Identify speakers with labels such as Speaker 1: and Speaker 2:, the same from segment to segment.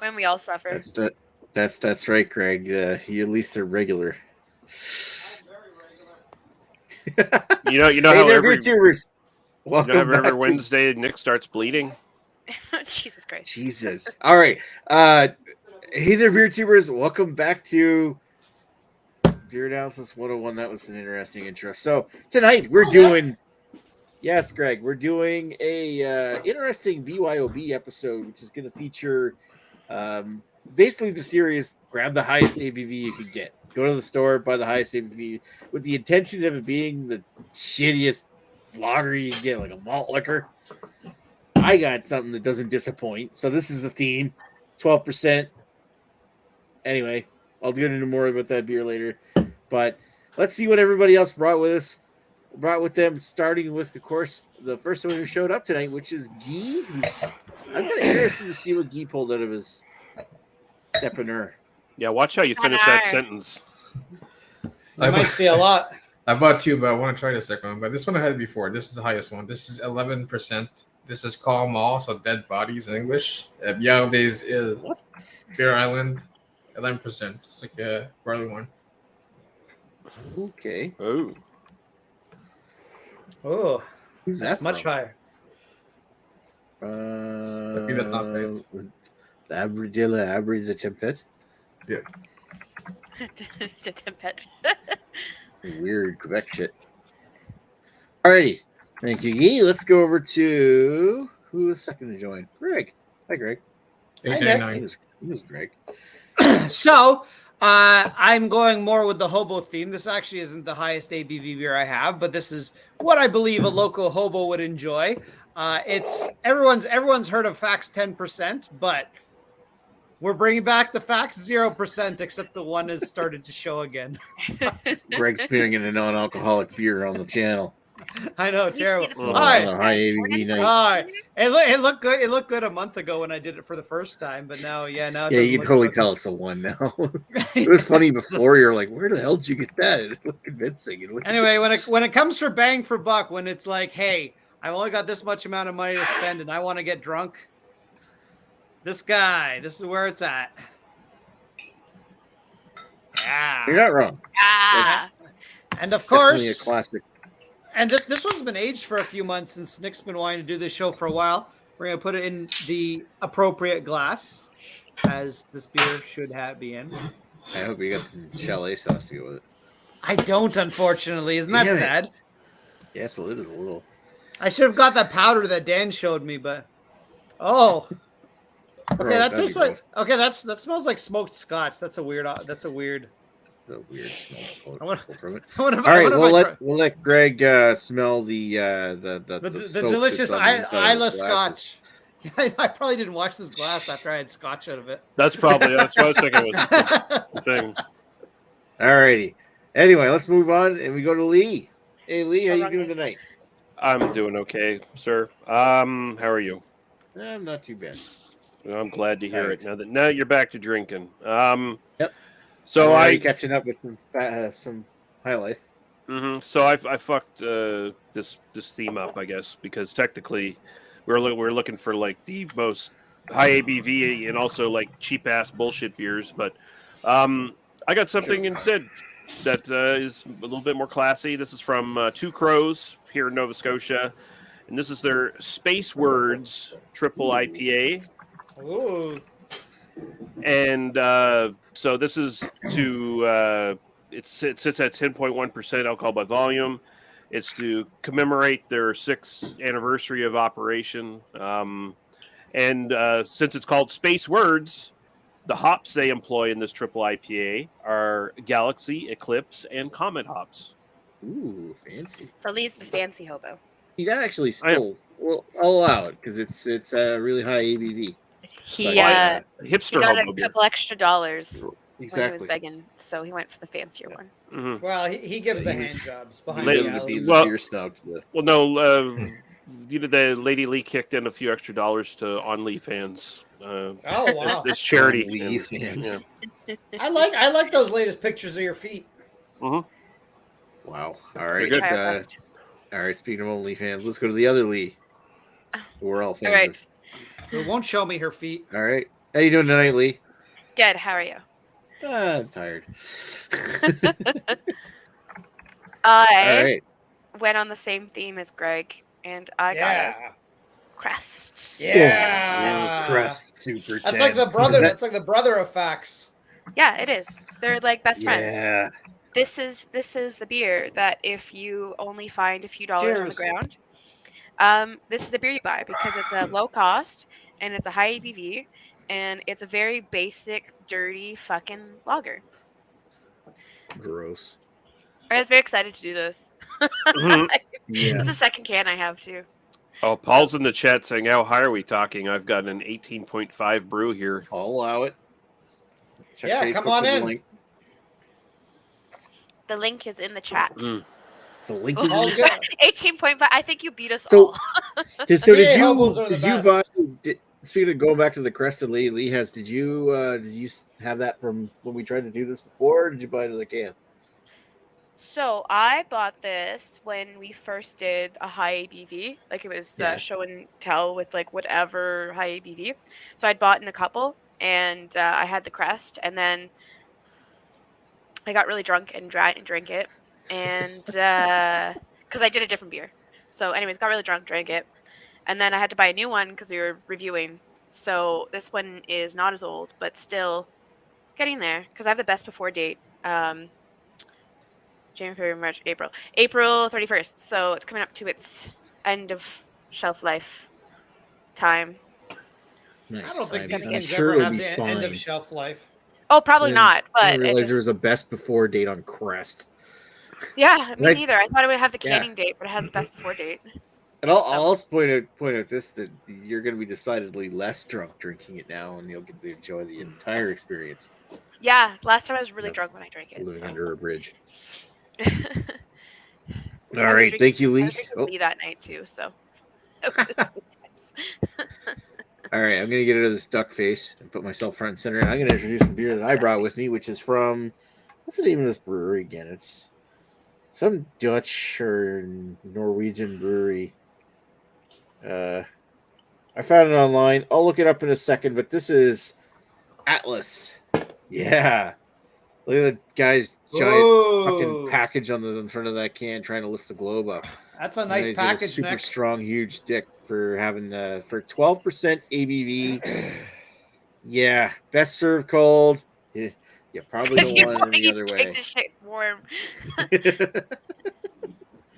Speaker 1: When we all suffer.
Speaker 2: That's right, Greg. You at least are regular.
Speaker 3: You know
Speaker 2: Hey
Speaker 3: how
Speaker 2: there,
Speaker 3: every
Speaker 2: VTubers. Welcome
Speaker 3: every
Speaker 2: back to
Speaker 3: Wednesday Nick starts bleeding.
Speaker 1: Jesus Christ.
Speaker 2: Jesus. All right. Hey there, VTubers. Welcome back to Beer Analysis 101. That was an interesting intro. So tonight we're doing. Yes, Greg. We're doing a interesting BYOB episode, which is going to feature. Basically, the theory is grab the highest ABV you can get. Go to the store, buy the highest ABV with the intention of it being the shittiest lager you can get, like a malt liquor. I got something that doesn't disappoint. So this is the theme, 12%. Anyway, I'll get into more about that beer later. But let's see what everybody else brought with them, starting with, of course, the first one who showed up tonight, which is Guy. I'm kind of interested to see what Guy pulled out of his depanneur.
Speaker 3: Yeah, watch how you finish that sentence.
Speaker 4: I might see a lot. I bought two, but I want to try the second one. But this one I had before. This is the highest one. This is 11%. This is Call Mall, so dead bodies in English. BYOBA's Beer Island, 11%. It's like a barley one.
Speaker 2: Okay.
Speaker 4: Oh,
Speaker 2: that's
Speaker 4: much higher.
Speaker 2: That'd
Speaker 4: the top right.
Speaker 2: Abri the Tempet.
Speaker 4: Yeah.
Speaker 1: The Tempet.
Speaker 2: Weird Quebec shit. Alrighty. Thank you, Guy. Let's go over to who was second to join? Greg. Hi, Greg.
Speaker 4: Hi, Nick.
Speaker 2: It was Greg.
Speaker 5: So, I'm going more with the hobo theme. This actually isn't the highest ABV beer I have, but this is what I believe a local hobo would enjoy. It's everyone's heard of Facts 10%, but we're bringing back the Facts 0%, except the one has started to show again.
Speaker 2: Greg's being in a non-alcoholic beer on the channel.
Speaker 5: I know, terrible.
Speaker 2: All right. High ABV night.
Speaker 5: It looked good. It looked good a month ago when I did it for the first time, but now,
Speaker 2: you can totally tell it's a one now. It was funny before. You're like, where the hell did you get that? It looked convincing.
Speaker 5: Anyway, when it comes for bang for buck, when it's like, hey, I've only got this much amount of money to spend, and I want to get drunk. This is where it's at. Yeah,
Speaker 2: you're not wrong.
Speaker 5: And of course,
Speaker 2: definitely a classic.
Speaker 5: And this one's been aged for a few months since Nick's been wanting to do this show for a while. We're going to put it in the appropriate glass, as this beer should be in.
Speaker 2: I hope you got some chalet sauce to go with it.
Speaker 5: I don't, unfortunately. Isn't that sad?
Speaker 2: Yes, it is a little.
Speaker 5: I should have got that powder that Dan showed me, but... Oh. Okay, that tastes like... Okay, that smells like smoked scotch. That's a weird...
Speaker 2: The weird smell from it.
Speaker 5: All
Speaker 2: right, we'll let Greg smell the
Speaker 5: delicious Isla Scotch. I probably didn't wash this glass after I had Scotch out of it.
Speaker 3: That's what I was thinking was the thing.
Speaker 2: All righty. Anyway, let's move on and we go to Lee. Hey, Lee, how you doing tonight?
Speaker 3: I'm doing okay, sir. How are you?
Speaker 2: I'm not too bad.
Speaker 3: I'm glad to hear it. Now you're back to drinking.
Speaker 2: Yep.
Speaker 3: So I
Speaker 2: catching up with some high life.
Speaker 3: Mm-hmm. So I fucked this theme up, I guess, because technically we're looking for like the most high ABV and also like cheap ass bullshit beers, but I got something instead that is a little bit more classy. This is from Two Crows here in Nova Scotia, and this is their Space Words Triple IPA.
Speaker 5: Ooh.
Speaker 3: And so this is to it sits at 10.1% alcohol by volume. It's to commemorate their 6th anniversary of operation. And since it's called Space Words, the hops they employ in this triple IPA are Galaxy, Eclipse, and Comet hops.
Speaker 2: Ooh, fancy.
Speaker 1: So Lee's the fancy hobo.
Speaker 2: You got actually still. Well, I'll allow it because it's a really high ABV.
Speaker 1: He got
Speaker 3: hipster
Speaker 1: a couple extra dollars when he was
Speaker 2: Exactly.
Speaker 1: begging, so he went for the fancier one.
Speaker 3: Mm-hmm.
Speaker 5: Well, he gives the hand jobs behind
Speaker 3: Lady-
Speaker 5: the alleys.
Speaker 2: beer snobs.
Speaker 3: Well, no, the Lady Lee kicked in a few extra dollars to On Lee fans.
Speaker 5: Oh wow!
Speaker 3: This charity.
Speaker 2: On Lee fans.
Speaker 3: Yeah.
Speaker 5: I like those latest pictures of your feet.
Speaker 3: Mm-hmm.
Speaker 2: Wow. All right.
Speaker 3: Good.
Speaker 2: All right. Speaking of OnlyFans, let's go to the other Lee. We're all fans.
Speaker 1: All right.
Speaker 5: It won't show me her feet.
Speaker 2: All right. How you doing tonight, Lee?
Speaker 1: Good. How are you?
Speaker 2: I'm tired.
Speaker 1: I
Speaker 2: All right.
Speaker 1: went on the same theme as Greg, and I got us crest.
Speaker 5: Yeah.
Speaker 2: Crest Super
Speaker 5: That's
Speaker 2: 10.
Speaker 5: like the brother.
Speaker 2: Is that-
Speaker 5: That's like the brother of facts.
Speaker 1: Yeah, it is. They're like best friends.
Speaker 2: Yeah.
Speaker 1: This is the beer that if you only find a few dollars on the
Speaker 5: Cheers.
Speaker 1: ground, this is the beer you buy because it's a low cost and it's a high ABV and it's a very basic, dirty fucking lager.
Speaker 2: Gross.
Speaker 1: I was very excited to do this.
Speaker 3: Mhm.
Speaker 2: Yeah.
Speaker 1: It's the second can I have too.
Speaker 3: Oh, Paul's in the chat saying, "How high are we talking?" I've got an 18.5 brew here.
Speaker 2: I'll allow it. Check
Speaker 5: Yeah,
Speaker 2: Facebook
Speaker 5: come on
Speaker 2: for the
Speaker 5: in.
Speaker 2: link.
Speaker 1: The link is in the chat.
Speaker 3: Mm.
Speaker 2: The link is in
Speaker 5: All
Speaker 2: the
Speaker 5: good.
Speaker 1: 18.5. I think you beat us
Speaker 2: So-
Speaker 1: all.
Speaker 2: Did
Speaker 5: PA hobos are the
Speaker 2: you
Speaker 5: best.
Speaker 2: buy? Speaking of going back to the crest that Lee has, did you have that from when we tried to do this before? Or did you buy it as a can?
Speaker 1: So I bought this when we first did a high ABV, like it was
Speaker 2: Yeah.
Speaker 1: show and tell with like whatever high ABV. So I'd bought in a couple, and I had the crest, and then I got really drunk and drank it, and because I did a different beer. So, anyways, got really drunk, drank it, and then I had to buy a new one because we were reviewing. So this one is not as old, but still getting there because I have the best before date. January, February, March, April 31st. So it's coming up to its end of shelf life time.
Speaker 2: Nice.
Speaker 5: I don't think these
Speaker 1: I'm
Speaker 5: things
Speaker 2: sure
Speaker 5: ever
Speaker 2: it'll
Speaker 5: have
Speaker 2: be
Speaker 5: the
Speaker 2: fine.
Speaker 5: end of shelf life.
Speaker 1: Oh, probably not.
Speaker 2: I
Speaker 1: But
Speaker 2: didn't
Speaker 1: it
Speaker 2: realize
Speaker 1: just,
Speaker 2: there was a best before date on Crest.
Speaker 1: yeah, me
Speaker 2: Like-
Speaker 1: neither. I thought it would have the
Speaker 2: Yeah.
Speaker 1: canning date, but it has the best before date.
Speaker 2: And I'll
Speaker 1: So-
Speaker 2: also point out this that you're going to be decidedly less drunk drinking it now, and you'll get to enjoy the entire experience
Speaker 1: Yeah, last time I was really
Speaker 2: Yep.
Speaker 1: drunk when I drank it.
Speaker 2: living
Speaker 1: So.
Speaker 2: under a bridge.
Speaker 1: I
Speaker 2: All
Speaker 1: was
Speaker 2: right,
Speaker 1: drinking-
Speaker 2: thank you,
Speaker 1: I
Speaker 2: Lee.
Speaker 1: was drinking
Speaker 2: Oh,
Speaker 1: Lee that night too. So. It was intense.
Speaker 2: all right, I'm going to get rid of this duck face and put myself front and center, and I'm going to introduce the beer that I brought with me, which is from what's the name of this brewery again? It's some Dutch or Norwegian brewery. I found it online. I'll look it up in a second, but this is Atlas. Yeah. Look at the guy's giant fucking package on the in front of that can trying to lift the globe up.
Speaker 5: That's a
Speaker 2: And
Speaker 5: nice
Speaker 2: he's got a
Speaker 5: package,
Speaker 2: super
Speaker 5: Nick.
Speaker 2: strong, huge dick for having for 12% ABV. Yeah. Best served cold. Yeah, you probably
Speaker 1: Because
Speaker 2: don't
Speaker 1: you
Speaker 2: want
Speaker 1: want
Speaker 2: it any
Speaker 1: to
Speaker 2: other
Speaker 1: drink
Speaker 2: way.
Speaker 1: the shit warm.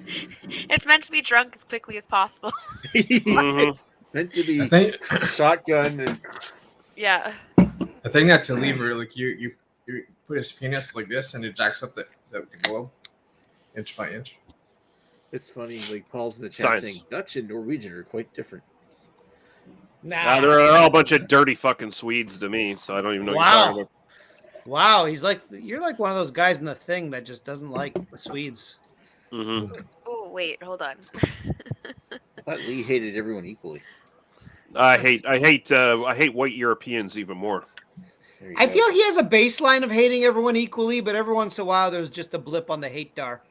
Speaker 1: It's meant to be drunk as quickly as possible.
Speaker 3: Mhm.
Speaker 2: Meant to
Speaker 4: I
Speaker 2: be
Speaker 4: think
Speaker 2: shotgun and
Speaker 1: Yeah.
Speaker 4: I think that's a lever. Like you put his penis like this, and it jacks up the globe inch by inch.
Speaker 2: it's funny. Like Paul's in the chat
Speaker 3: Science.
Speaker 2: saying Dutch and Norwegian are quite different.
Speaker 1: Ah.
Speaker 3: They're all a bunch of dirty fucking Swedes to me, so I don't even know what you're talking about.
Speaker 5: Wow, you're like one of those guys in the thing that just doesn't like the Swedes.
Speaker 3: Mhm.
Speaker 1: Oh wait, hold on.
Speaker 2: I thought Lee hated everyone equally.
Speaker 3: I hate white Europeans even more.
Speaker 2: There you
Speaker 5: I
Speaker 2: go.
Speaker 5: feel he has a baseline of hating everyone equally, but every once in a while there's just a blip on the hate dar.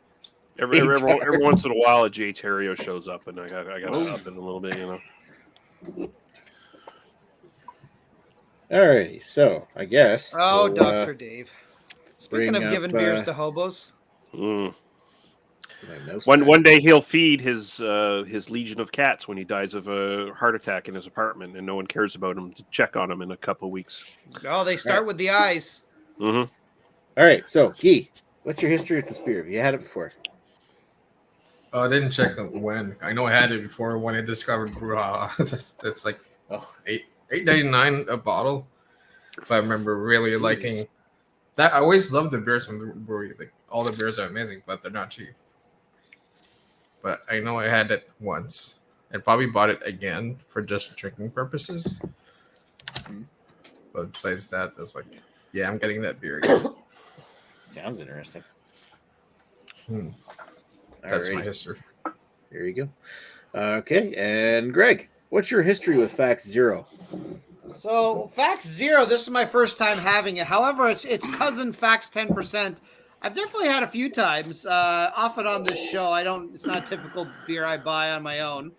Speaker 3: Every once in a while, a Jay Terrio shows up, and I got
Speaker 2: Oh.
Speaker 3: up in a little bit, you know.
Speaker 2: Alrighty, so I guess.
Speaker 5: Oh,
Speaker 2: we'll,
Speaker 5: Dr. Dave. Speaking
Speaker 2: bring
Speaker 5: of giving
Speaker 2: up,
Speaker 5: beers to hobos,
Speaker 3: Mm.
Speaker 2: my mouse
Speaker 3: One
Speaker 2: back.
Speaker 3: day he'll feed his legion of cats when he dies of a heart attack in his apartment, and no one cares about him to check on him in a couple of weeks.
Speaker 5: oh, they start with the eyes.
Speaker 3: Mm-hmm.
Speaker 2: All right, so Guy, what's your history with this beer? Have you had it before?
Speaker 4: Oh, I didn't check the when. I know I had it before when I discovered Brouhaha. It's like $8.99 a bottle. But I remember really liking that. I always loved the beers from the brewery. Like all the beers are amazing, but they're not cheap. But I know I had it once and probably bought it again for just drinking purposes. But besides that, it's like, yeah, I'm getting that beer again.
Speaker 2: Sounds interesting.
Speaker 4: That's my
Speaker 2: Alrighty,
Speaker 4: history.
Speaker 2: there you go. Okay, and Greg, what's your history with Fax Zero?
Speaker 5: So Fax Zero, this is my first time having it. However, it's cousin Fax 10%. I've definitely had a few times, off and on this show. It's not a typical beer I buy on my own.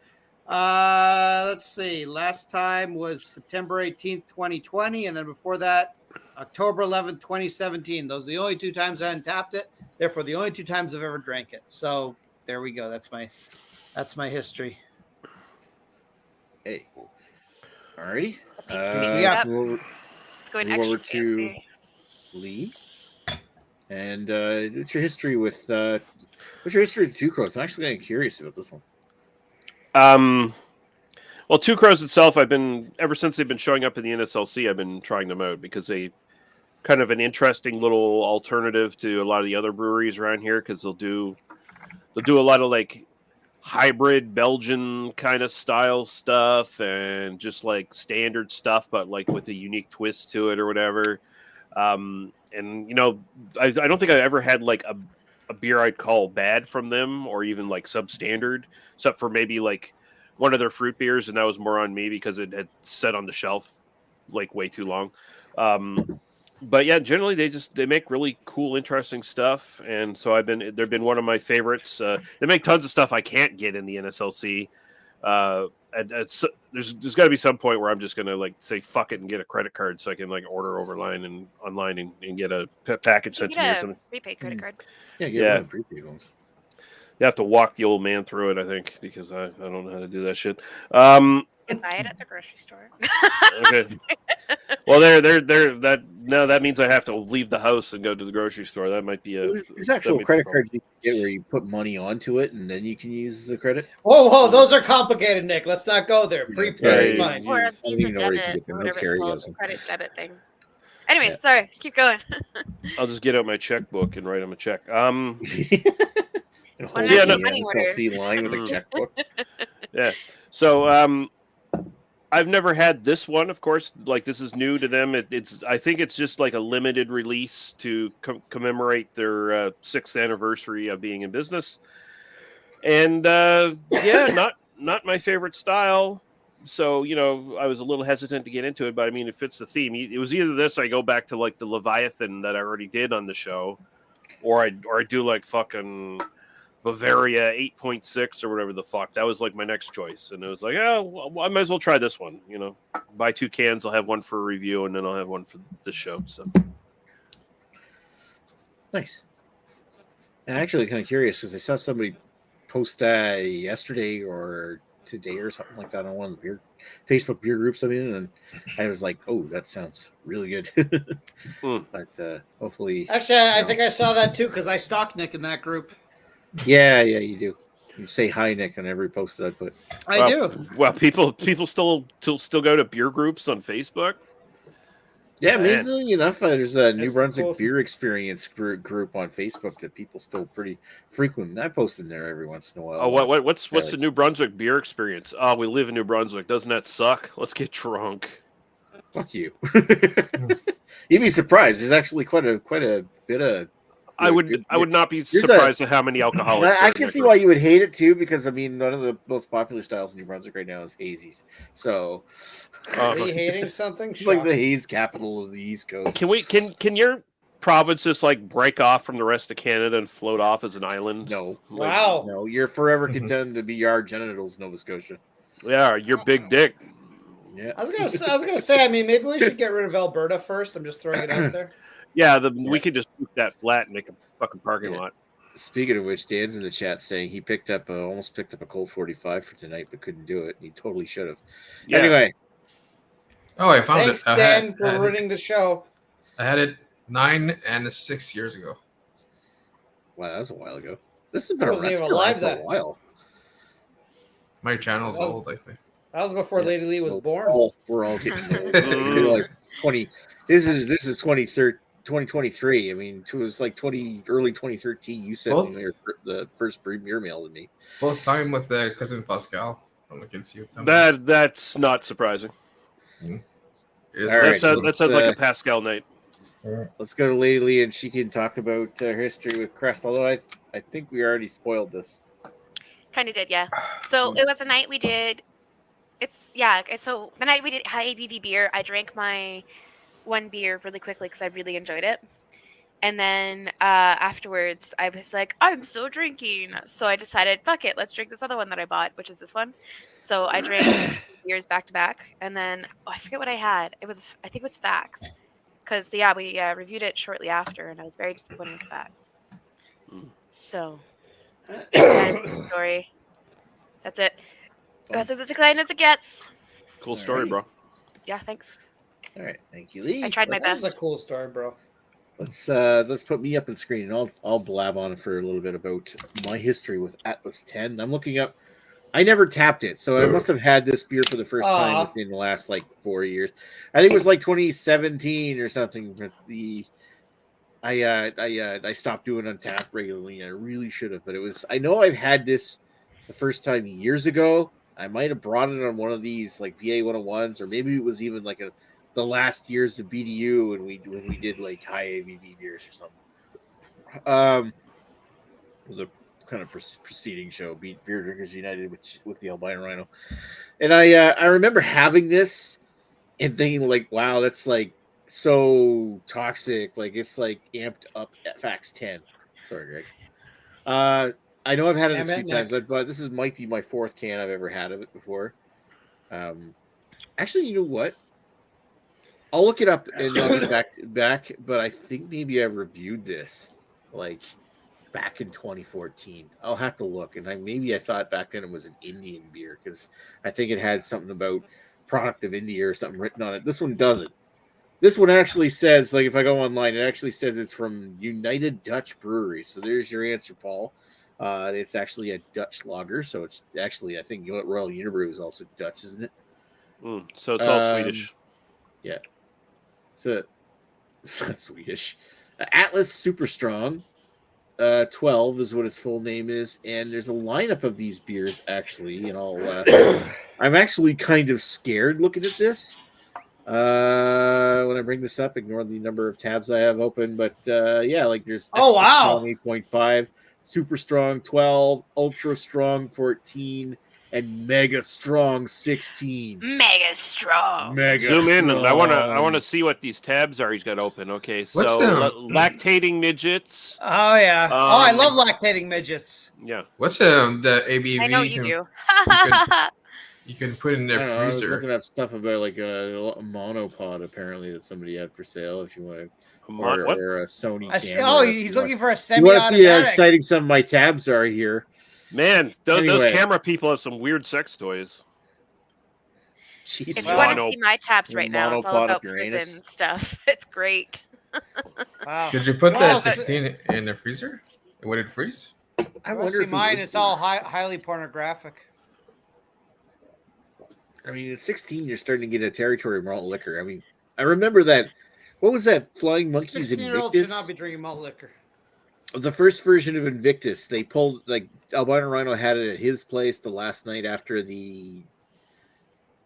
Speaker 5: Let's see. Last time was September 18th, 2020, and then before that, October 11th, 2017. Those are the only 2 times I untapped it. Therefore, the only 2 times I've ever drank it. So there we go. That's my history.
Speaker 2: Hey. Alrighty.
Speaker 5: Yeah.
Speaker 1: Let's go
Speaker 2: move over
Speaker 1: extra
Speaker 2: to
Speaker 1: fancy.
Speaker 2: Lee. And what's your history with the Two Crows? I'm actually kind of curious about this one.
Speaker 3: Well, Two Crows itself, ever since they've been showing up in the NSLC, I've been trying them out because they kind of an interesting little alternative to a lot of the other breweries around here because they'll do a lot of like hybrid Belgian kind of style stuff and just like standard stuff, but like with a unique twist to it or whatever. And I don't think I ever had like a beer I'd call bad from them or even like substandard, except for maybe like one of their fruit beers, and that was more on me because it had sat on the shelf like way too long. But yeah, generally they make really cool, interesting stuff, and so they've been one of my favorites. They make tons of stuff I can't get in the NSLC. There's got to be some point where I'm just gonna like say fuck it and get a credit card so I can like order online and get a package sent to me or something.
Speaker 1: Prepaid credit card.
Speaker 2: Yeah, one of the prepaid ones.
Speaker 3: You have to walk the old man through it, I think, because I don't know how to do that shit.
Speaker 1: You buy it at the grocery store.
Speaker 3: Okay. Well, that means I have to leave the house and go to the grocery store. That might be
Speaker 2: There's actual credit cards you can get where you put money onto it and then you can use the credit.
Speaker 5: Whoa, those are complicated, Nick. Let's not go there. Prepaid is fine.
Speaker 1: Or a Visa debit, or whatever it's called, the credit debit thing. Anyways, sorry, keep going.
Speaker 3: I'll just get out my checkbook and write him a check.
Speaker 2: Line with a checkbook.
Speaker 3: Yeah. So I've never had this one, of course. Like this is new to them. I think it's just like a limited release to commemorate their 6th anniversary of being in business. And not my favorite style. So I was a little hesitant to get into it, but I mean, it fits the theme. It was either this, I go back to like the Leviathan that I already did on the show, or I do like fucking Bavaria 8.6 or whatever the fuck. That was like my next choice. And it was like, well, I might as well try this one. Buy 2 cans. I'll have one for a review and then I'll have one for this show. So
Speaker 2: nice. I'm actually kind of curious because I saw somebody post yesterday or today or something like that on one of the Facebook beer groups I'm in, and I was like, oh, that sounds really good. But hopefully.
Speaker 5: Actually, I think I saw that too because I stalked Nick in that group.
Speaker 2: Yeah, you do. You say hi, Nick, on every post that I put.
Speaker 5: I do.
Speaker 3: Well, people still go to beer groups on Facebook.
Speaker 2: Yeah, amazingly enough, there's a New Brunswick Beer Experience group on Facebook that people still pretty frequent. I post in there every once in a while.
Speaker 3: Oh, what's the New Brunswick Beer Experience? Oh, we live in New Brunswick. Doesn't that suck? Let's get drunk.
Speaker 2: Fuck you. You'd be surprised. There's actually quite a bit of.
Speaker 3: I would not be surprised at how many alcoholics.
Speaker 2: I can see why you would hate it too, because I mean, one of the most popular styles in New Brunswick right now is hazies. So,
Speaker 5: are you hating something?
Speaker 2: It's like the haze capital of the East Coast.
Speaker 3: Can your province just like break off from the rest of Canada and float off as an island?
Speaker 2: No.
Speaker 5: Wow.
Speaker 2: No, you're forever condemned to be our genitals, Nova Scotia.
Speaker 3: Yeah, your big dick.
Speaker 2: Yeah.
Speaker 5: I was gonna say. I mean, maybe we should get rid of Alberta first. I'm just throwing it out there.
Speaker 3: Yeah, we could just keep that flat and make a fucking parking lot.
Speaker 2: Speaking of which, Dan's in the chat saying he almost picked up a Colt 45 for tonight, but couldn't do it. He totally should have. Yeah. Anyway.
Speaker 4: Oh, I found
Speaker 5: Thanks,
Speaker 4: it.
Speaker 5: Dan, for ruining the show.
Speaker 4: I had it 9 and 6 years ago.
Speaker 2: Wow, that was a while ago. This has been around for a while.
Speaker 4: My channel's old, I think.
Speaker 5: That was before Lady Lee was born.
Speaker 2: We're all getting old. 20. This is 2023. I mean, it was like early 2013. You sent me the first beer mail to me.
Speaker 4: Both time with cousin Pascal from the Kids Youth.
Speaker 3: That's not surprising.
Speaker 4: Mm-hmm.
Speaker 3: That sounds like a Pascal night.
Speaker 2: Let's go to Lady Lee, and she can talk about her history with Crest. Although I think we already spoiled this.
Speaker 1: Kind of did, yeah. So it was a night we did. So the night we did high ABV beer, I drank my one beer really quickly because I really enjoyed it. And then afterwards, I was like, I'm still drinking. So I decided, fuck it, let's drink this other one that I bought, which is this one. So I drank 2 beers back to back. And then I forget what I had. I think it was Facts. Because, yeah, we reviewed it shortly after, and I was very disappointed with Facts. So, that is the story. That's it. That's as exciting as it gets.
Speaker 3: Cool story, bro.
Speaker 1: Yeah, thanks.
Speaker 2: All right, thank you, Lee.
Speaker 1: I tried my
Speaker 5: That's
Speaker 1: best.
Speaker 5: a cool story, bro.
Speaker 2: Let's put me up on screen, and I'll blab on for a little bit about my history with Atlas 10. I'm looking up. I never tapped it, so I must have had this beer for the first time within the last 4 years. I think it was 2017 or something. But I stopped doing Untapped regularly. I really should have, but it was. I know I've had this the first time years ago. I might have brought it on one of these BA101s, or maybe it was even the last years of BDU when we did high ABV beers or something. The kind of preceding show, Beer Drinkers United, with the Albino Rhino, and I remember having this and thinking wow, that's so toxic, it's amped up at Fax 10. Sorry, Greg. I know I've had it a few times, but this might be my fourth can I've ever had of it before. Actually, you know what? I'll look it up and I'll get back. But I think maybe I reviewed this back in 2014. I'll have to look, and I thought back then it was an Indian beer because I think it had something about product of India or something written on it. This one doesn't. This one actually says, if I go online, it actually says it's from United Dutch Brewery. So there's your answer, Paul. It's actually a Dutch lager, so it's actually, I think Royal Unibrew is also Dutch, isn't it?
Speaker 3: So it's all Swedish.
Speaker 2: Yeah. So it's not Swedish. Atlas Super Strong 12 is what its full name is, and there's a lineup of these beers actually, and I'm actually kind of scared looking at this. When I bring this up, ignore the number of tabs I have open, but there's
Speaker 5: wow,
Speaker 2: 8.5, Super Strong 12, Ultra Strong 14, and Mega Strong 16.
Speaker 1: Mega strong.
Speaker 3: Zoom in, and I want to see what these tabs are he's got open. Okay, so lactating midgets.
Speaker 5: Oh yeah. I love lactating midgets.
Speaker 3: Yeah.
Speaker 4: What's the ABV?
Speaker 1: I know you do.
Speaker 4: You can put in their freezer.
Speaker 2: I was looking up stuff about a monopod apparently that somebody had for sale. If you want to, or a Sony camera.
Speaker 5: He's looking for a semi-automatic.
Speaker 2: You want to see how exciting some of my tabs are here?
Speaker 3: Man, those camera people have some weird sex toys.
Speaker 2: Jeez.
Speaker 1: If you want to see my tabs right now, it's all about prison stuff. It's great.
Speaker 5: Wow.
Speaker 4: Did you put the 16 in the freezer? Would it freeze?
Speaker 5: I wonder if mine. It's all highly pornographic.
Speaker 2: I mean, at 16, you're starting to get a territory of malt liquor. I mean, I remember that. What was that? Flying Monkeys
Speaker 5: Invictus? Should not be drinking malt liquor.
Speaker 2: The first version of Invictus, they pulled Albino Rhino had it at his place the last night after the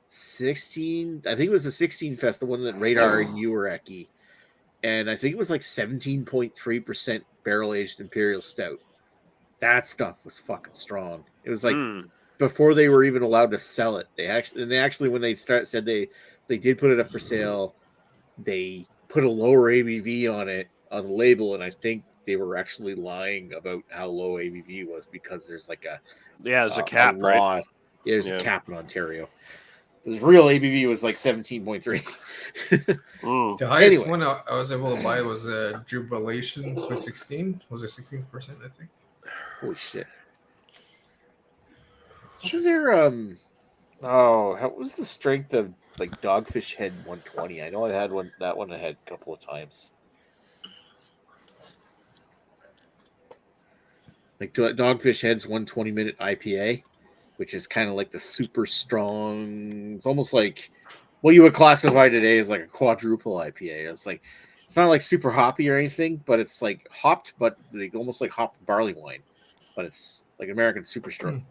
Speaker 2: 16. I think it was the 16 Fest, the one that Radar and you were at, Guy. And I think it was 17.3% barrel aged Imperial Stout. That stuff was fucking strong. It was before they were even allowed to sell it. They actually when they said they did put it up for sale, they put a lower ABV on it on the label, and I think they were actually lying about how low ABV was because there's
Speaker 3: there's a cap, right?
Speaker 2: Yeah, there's a cap in Ontario. The real ABV was 17.3.
Speaker 4: The highest one I was able to buy was Jubilation Sweet 16. Was it 16%? I think.
Speaker 2: Holy shit! Isn't there what was the strength of Dogfish Head 120? I know I had one. That one I had a couple of times. Dogfish Head's 120-minute IPA, which is kind of the super strong. It's almost what you would classify today as a quadruple IPA. It's not super hoppy or anything, but it's hopped, but almost like hopped barley wine. But it's American super strong,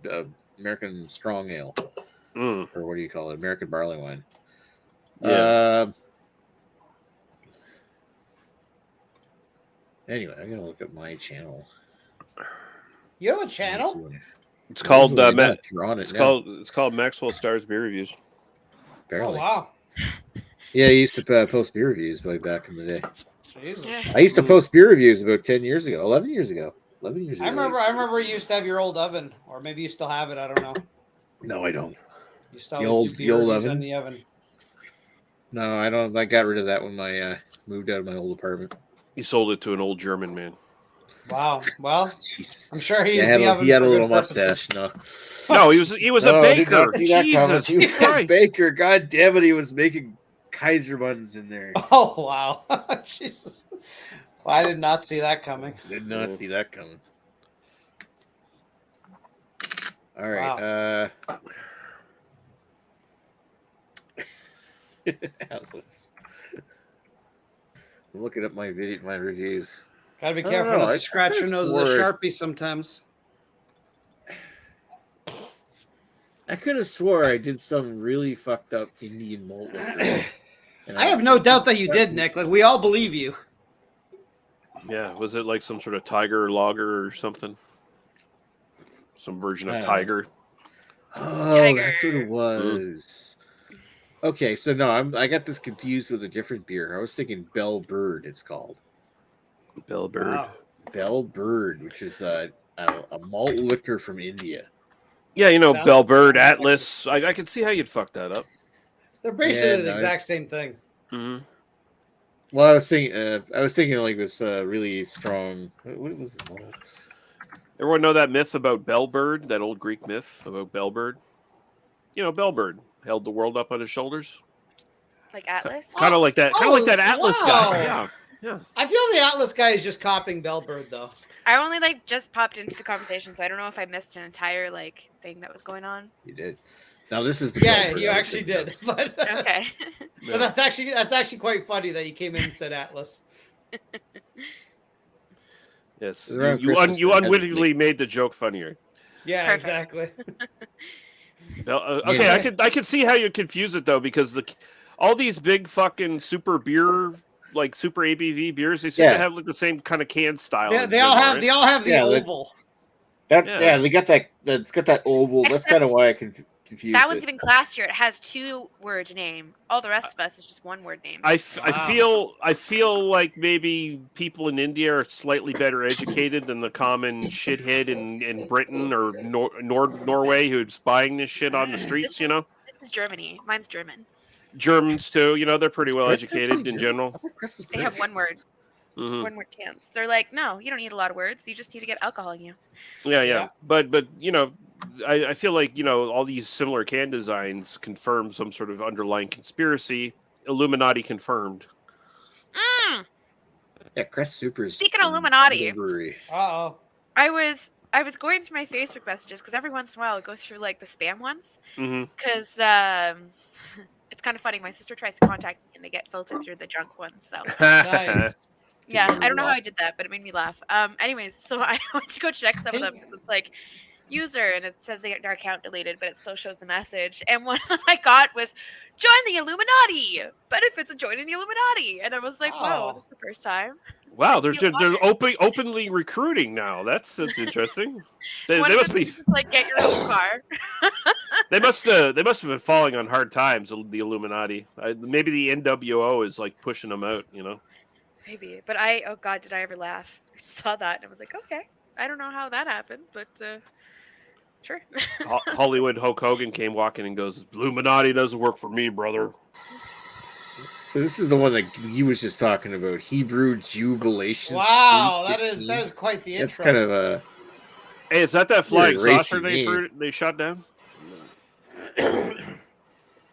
Speaker 2: American strong ale, or what do you call it? American barley wine. Yeah. Anyway, I'm gonna look at my channel.
Speaker 5: You have a channel?
Speaker 3: It's called it's called Maxwell Stars Beer Reviews.
Speaker 2: Barely.
Speaker 5: Oh wow.
Speaker 2: Yeah, I used to post beer reviews back in the day.
Speaker 5: Jesus.
Speaker 1: Yeah.
Speaker 2: I used to post beer reviews about 10 years ago, 11 years ago. 11 years ago.
Speaker 5: I remember you used to have your old oven, or maybe you still have it. I don't know.
Speaker 2: No, I don't.
Speaker 5: You still do beer reviews on the oven.
Speaker 2: No, I don't. I got rid of that when I moved out of my old apartment.
Speaker 3: He sold it to an old German man.
Speaker 5: Wow. Well,
Speaker 2: Jesus.
Speaker 5: I'm sure he
Speaker 2: Yeah,
Speaker 5: used the oven
Speaker 2: he had
Speaker 5: for
Speaker 2: a little
Speaker 5: good purposes.
Speaker 2: mustache.
Speaker 3: No, he was
Speaker 2: No,
Speaker 3: a
Speaker 2: I did
Speaker 3: baker.
Speaker 2: not see that coming.
Speaker 3: Jesus
Speaker 2: He was a
Speaker 3: Christ.
Speaker 2: baker. God damn it, he was making Kaiser buns in there.
Speaker 5: Oh wow. Jesus. Well, I did not see that coming.
Speaker 2: Did not see that coming. All
Speaker 5: Wow.
Speaker 2: right. Atlas. I'm looking at my reviews.
Speaker 5: Gotta be
Speaker 2: I don't
Speaker 5: careful
Speaker 2: know,
Speaker 5: not
Speaker 2: I
Speaker 5: to scratch your
Speaker 2: could've
Speaker 5: nose with a
Speaker 2: swore-
Speaker 5: Sharpie sometimes.
Speaker 2: I could have swore I did some really fucked up Indian malt liquor. And
Speaker 5: I have no doubt that you did, Nick. Like, we all believe you.
Speaker 3: Yeah, was it like some sort of tiger lager or something? Some version
Speaker 2: I
Speaker 3: of
Speaker 2: don't know.
Speaker 3: tiger?
Speaker 2: Oh,
Speaker 1: Tiger.
Speaker 2: that's what it was. Okay, so no, I got this confused with a different beer. I was thinking Bell Bird. It's called
Speaker 3: Bellbird.
Speaker 5: Wow.
Speaker 2: Bell Bird, which is a malt liquor from India.
Speaker 3: Yeah, you know,
Speaker 5: Sounds-
Speaker 3: Bellbird, Atlas. I can see how you'd fuck that up.
Speaker 5: They're basically
Speaker 2: Yeah,
Speaker 5: the
Speaker 2: no,
Speaker 5: exact
Speaker 2: it's-
Speaker 5: same thing.
Speaker 3: Mm-hmm.
Speaker 2: Well, I was thinking like this really strong. What was it?
Speaker 3: Everyone know that myth about Bellbird, that old Greek myth about Bellbird? You know, Bellbird held the world up on his shoulders.
Speaker 1: Like Atlas?
Speaker 3: Kind of like that. Kind of like that Atlas
Speaker 5: wow.
Speaker 3: guy. Yeah. Yeah.
Speaker 5: I feel the Atlas guy is just copying Bellbird, though.
Speaker 1: I only like just popped into the conversation, so I don't know if I missed an entire like thing that was going on.
Speaker 2: You did. Now this is the
Speaker 5: Yeah,
Speaker 2: Bell Bird
Speaker 5: you
Speaker 2: I was
Speaker 5: actually
Speaker 2: thinking
Speaker 5: did. But,
Speaker 1: Okay.
Speaker 5: but that's actually quite funny that you came in and said Atlas.
Speaker 3: Yes.
Speaker 2: Around
Speaker 3: You
Speaker 2: Christmas, they had this
Speaker 3: unwittingly made the joke funnier.
Speaker 5: Yeah,
Speaker 1: Perfect.
Speaker 5: exactly.
Speaker 3: Okay,
Speaker 2: Yeah.
Speaker 3: I could see how you confuse it though, because all these big fucking super beer, like super ABV beers, they seem to
Speaker 2: Yeah.
Speaker 3: have like the same kind of can style.
Speaker 5: Yeah,
Speaker 3: in
Speaker 5: they all
Speaker 3: general,
Speaker 5: have
Speaker 3: right?
Speaker 5: the
Speaker 2: Yeah,
Speaker 5: oval.
Speaker 3: Yeah.
Speaker 2: They got that. It's got that oval. That's
Speaker 1: Except
Speaker 2: kind of why I confused
Speaker 1: That one's
Speaker 2: it.
Speaker 1: even classier. It has 2-word name. All the rest of us is just 1-word name.
Speaker 3: I
Speaker 5: Wow.
Speaker 3: feel like maybe people in India are slightly better educated than the common shithead in Britain or Norway who's buying this shit on the streets. You know,
Speaker 1: This is Germany. Mine's German.
Speaker 3: Germans too. You know, they're pretty well
Speaker 2: Chris
Speaker 3: educated
Speaker 2: actually
Speaker 3: in
Speaker 2: German?
Speaker 3: general.
Speaker 2: I thought Chris was
Speaker 1: They have
Speaker 2: British.
Speaker 1: 1-word.
Speaker 3: Mhm.
Speaker 1: 1-word cans. They're like, no, you don't need a lot of words. You just need to get alcohol in you.
Speaker 3: Yeah,
Speaker 5: Yeah.
Speaker 3: But you know, I feel like, you know, all these similar can designs confirm some sort of underlying conspiracy. Illuminati confirmed.
Speaker 2: Yeah, Crest Super's.
Speaker 1: Speaking of
Speaker 2: from
Speaker 1: Illuminati.
Speaker 2: Middlebury.
Speaker 5: Uh-oh.
Speaker 1: I was going through my Facebook messages because every once in a while it goes through like the spam ones.
Speaker 3: Mm-hmm.
Speaker 1: Because it's kind of funny. My sister tries to contact me and they get filtered through the junk ones. So
Speaker 5: Nice.
Speaker 1: yeah,
Speaker 2: People
Speaker 1: I don't know how
Speaker 2: laugh.
Speaker 1: I did that, but it made me laugh. Anyways, so I went to go check some of them. 'Cause it's like user, and it says they get their account deleted, but it still shows the message. And one of them I got was join the Illuminati. Benefits of joining the Illuminati. And I was like, whoa,
Speaker 5: Oh.
Speaker 1: this is the first time.
Speaker 3: Wow,
Speaker 1: You
Speaker 3: they're openly recruiting now. That's interesting. They
Speaker 1: One of
Speaker 3: must
Speaker 1: them
Speaker 3: be
Speaker 1: is like get your own car.
Speaker 3: they must have been falling on hard times. The Illuminati. Maybe the NWO is like pushing them out. You know.
Speaker 1: Maybe, but oh god, did I ever laugh? I saw that and I was like, okay, I don't know how that happened, but sure.
Speaker 3: Hollywood Hulk Hogan came walking and goes, "Illuminati doesn't work for me, brother."
Speaker 2: So this is the one that he was just talking about. Hebrew Jubilation.
Speaker 5: Wow,
Speaker 2: Street
Speaker 5: that
Speaker 2: 16.
Speaker 5: is quite the intro.
Speaker 2: That's kind of a.
Speaker 3: Hey, is that flying
Speaker 2: You're
Speaker 3: saucer
Speaker 2: racing
Speaker 3: they shot down?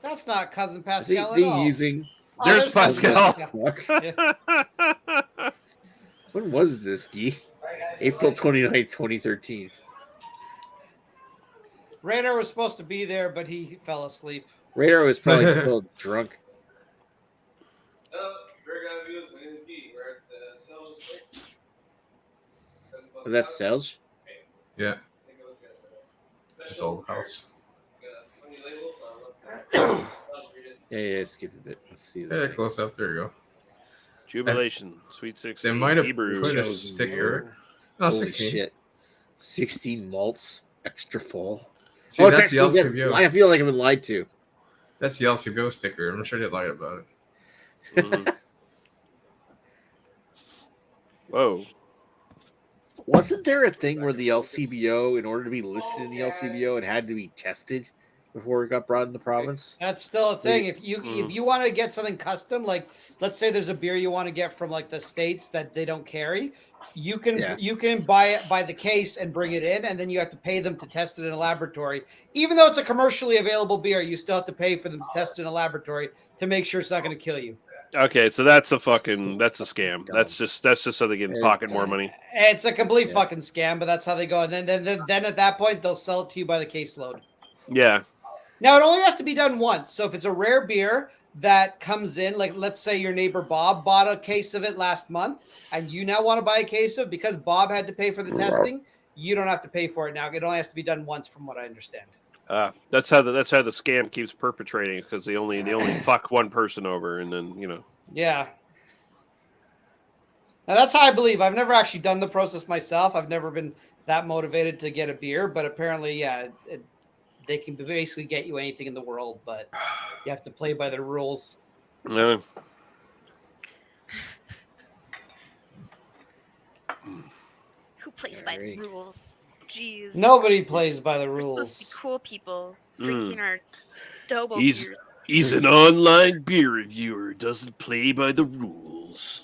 Speaker 5: That's not cousin
Speaker 2: I think
Speaker 5: Pascal at
Speaker 2: they
Speaker 5: all.
Speaker 2: using.
Speaker 5: Oh,
Speaker 3: There's
Speaker 5: cousin
Speaker 3: Pascal.
Speaker 2: Fuck.
Speaker 5: Yeah.
Speaker 2: When was this, Guy? April 29th, 2013.
Speaker 5: Radar was supposed to be there, but he fell asleep.
Speaker 2: Radar was probably still drunk. Was that Selge?
Speaker 4: Yeah. It's his old house.
Speaker 2: Yeah, skip a bit. Let's see
Speaker 4: Yeah,
Speaker 2: this.
Speaker 4: close up. There you go.
Speaker 3: Jubilation, Sweet 16.
Speaker 4: They might have
Speaker 3: Hebrew.
Speaker 4: put a
Speaker 2: shows
Speaker 4: sticker.
Speaker 2: Holy
Speaker 4: No, 16.
Speaker 2: shit. 16 malts, extra full.
Speaker 4: See,
Speaker 2: Oh, it's
Speaker 4: that's the
Speaker 2: actually,
Speaker 4: LCBO.
Speaker 2: I feel like I've been lied to.
Speaker 4: That's the LCBO sticker. I'm sure they lied about it.
Speaker 3: Mhm. Whoa.
Speaker 2: Wasn't there a thing where the LCBO, in order to be listed in the LCBO, it had to be tested before it got brought in the province?
Speaker 5: That's still a thing. If you want to get something custom, like let's say there's a beer you want to get from like the States that they don't carry, you can buy it by the case and bring it in, and then you have to pay them to test it in a laboratory. Even though it's a commercially available beer, you still have to pay for them to test it in a laboratory to make sure it's not going to kill you.
Speaker 3: Okay, so that's a scam. That's just so they can pocket more money.
Speaker 5: It's a complete fucking scam, but that's how they go. And then at that point, they'll sell it to you by the caseload.
Speaker 3: Yeah.
Speaker 5: Now, it only has to be done once. So if it's a rare beer that comes in, like let's say your neighbor Bob bought a case of it last month, and you now want to buy a case of it because Bob had to pay for the testing, you don't have to pay for it now. It only has to be done once, from what I understand.
Speaker 3: That's how the scam keeps perpetrating, because they only fuck one person over, and then
Speaker 5: Yeah. Now that's how I believe. I've never actually done the process myself. I've never been that motivated to get a beer, but apparently, they can basically get you anything in the world, but you have to play by the rules.
Speaker 3: Yeah.
Speaker 1: Who plays by the rules? Jeez.
Speaker 5: Nobody plays by the
Speaker 1: We're
Speaker 5: rules.
Speaker 1: supposed to be cool people drinking our Dobo
Speaker 3: He's
Speaker 1: beers.
Speaker 3: he's an online beer reviewer. Doesn't play by the rules.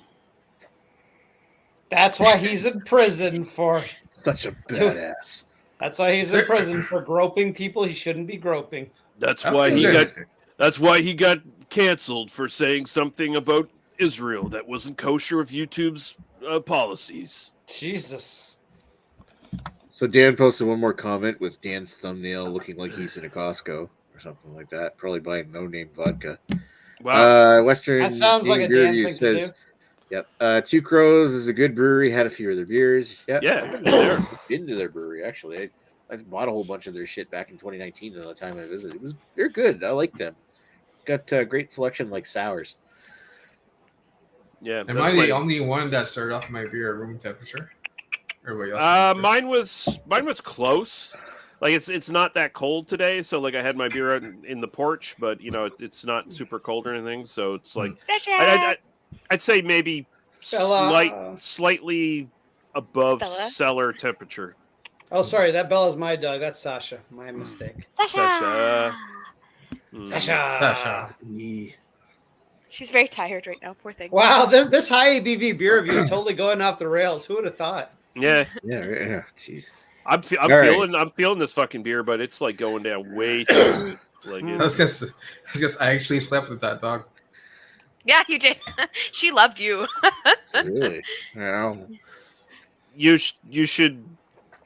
Speaker 5: That's why he's in prison for.
Speaker 2: Such a badass.
Speaker 5: That's why he's in prison for groping people he shouldn't be groping.
Speaker 3: That's why he got canceled for saying something about Israel that wasn't kosher with YouTube's policies.
Speaker 5: Jesus.
Speaker 2: So Dan posted one more comment with Dan's thumbnail looking like he's in a Costco or something like that. Probably buying no-name vodka.
Speaker 3: Wow.
Speaker 2: Western
Speaker 5: That sounds like a
Speaker 2: Beer
Speaker 5: Dan
Speaker 2: Review
Speaker 5: thing
Speaker 2: says,
Speaker 5: to do.
Speaker 2: Yep. Two Crows is a good brewery. Had a few of their beers. Yep.
Speaker 3: Yeah.
Speaker 2: I've been to their brewery, actually. I bought a whole bunch of their shit back in 2019 the time I visited. They're good. I like them. Got great selection like sours.
Speaker 3: Yeah.
Speaker 4: Am I the only one that started off my beer at room temperature? Everybody else?
Speaker 3: Mine was close. Like it's not that cold today, so like I had my beer out in the porch, but it's not super cold or anything. So it's like I'd say maybe slightly above cellar temperature.
Speaker 5: Oh, sorry, that Bella's my dog. That's Sasha. My mistake.
Speaker 1: Sasha.
Speaker 5: Sasha.
Speaker 1: She's very tired right now. Poor thing.
Speaker 5: Wow, this high ABV beer review is totally going off the rails. Who would have thought?
Speaker 3: Yeah.
Speaker 2: Yeah. Jeez.
Speaker 3: I'm feeling this fucking beer, but it's like going down way too. Like
Speaker 4: I actually slept with that dog.
Speaker 1: Yeah, you did. She loved you.
Speaker 2: Really? Wow.
Speaker 3: You should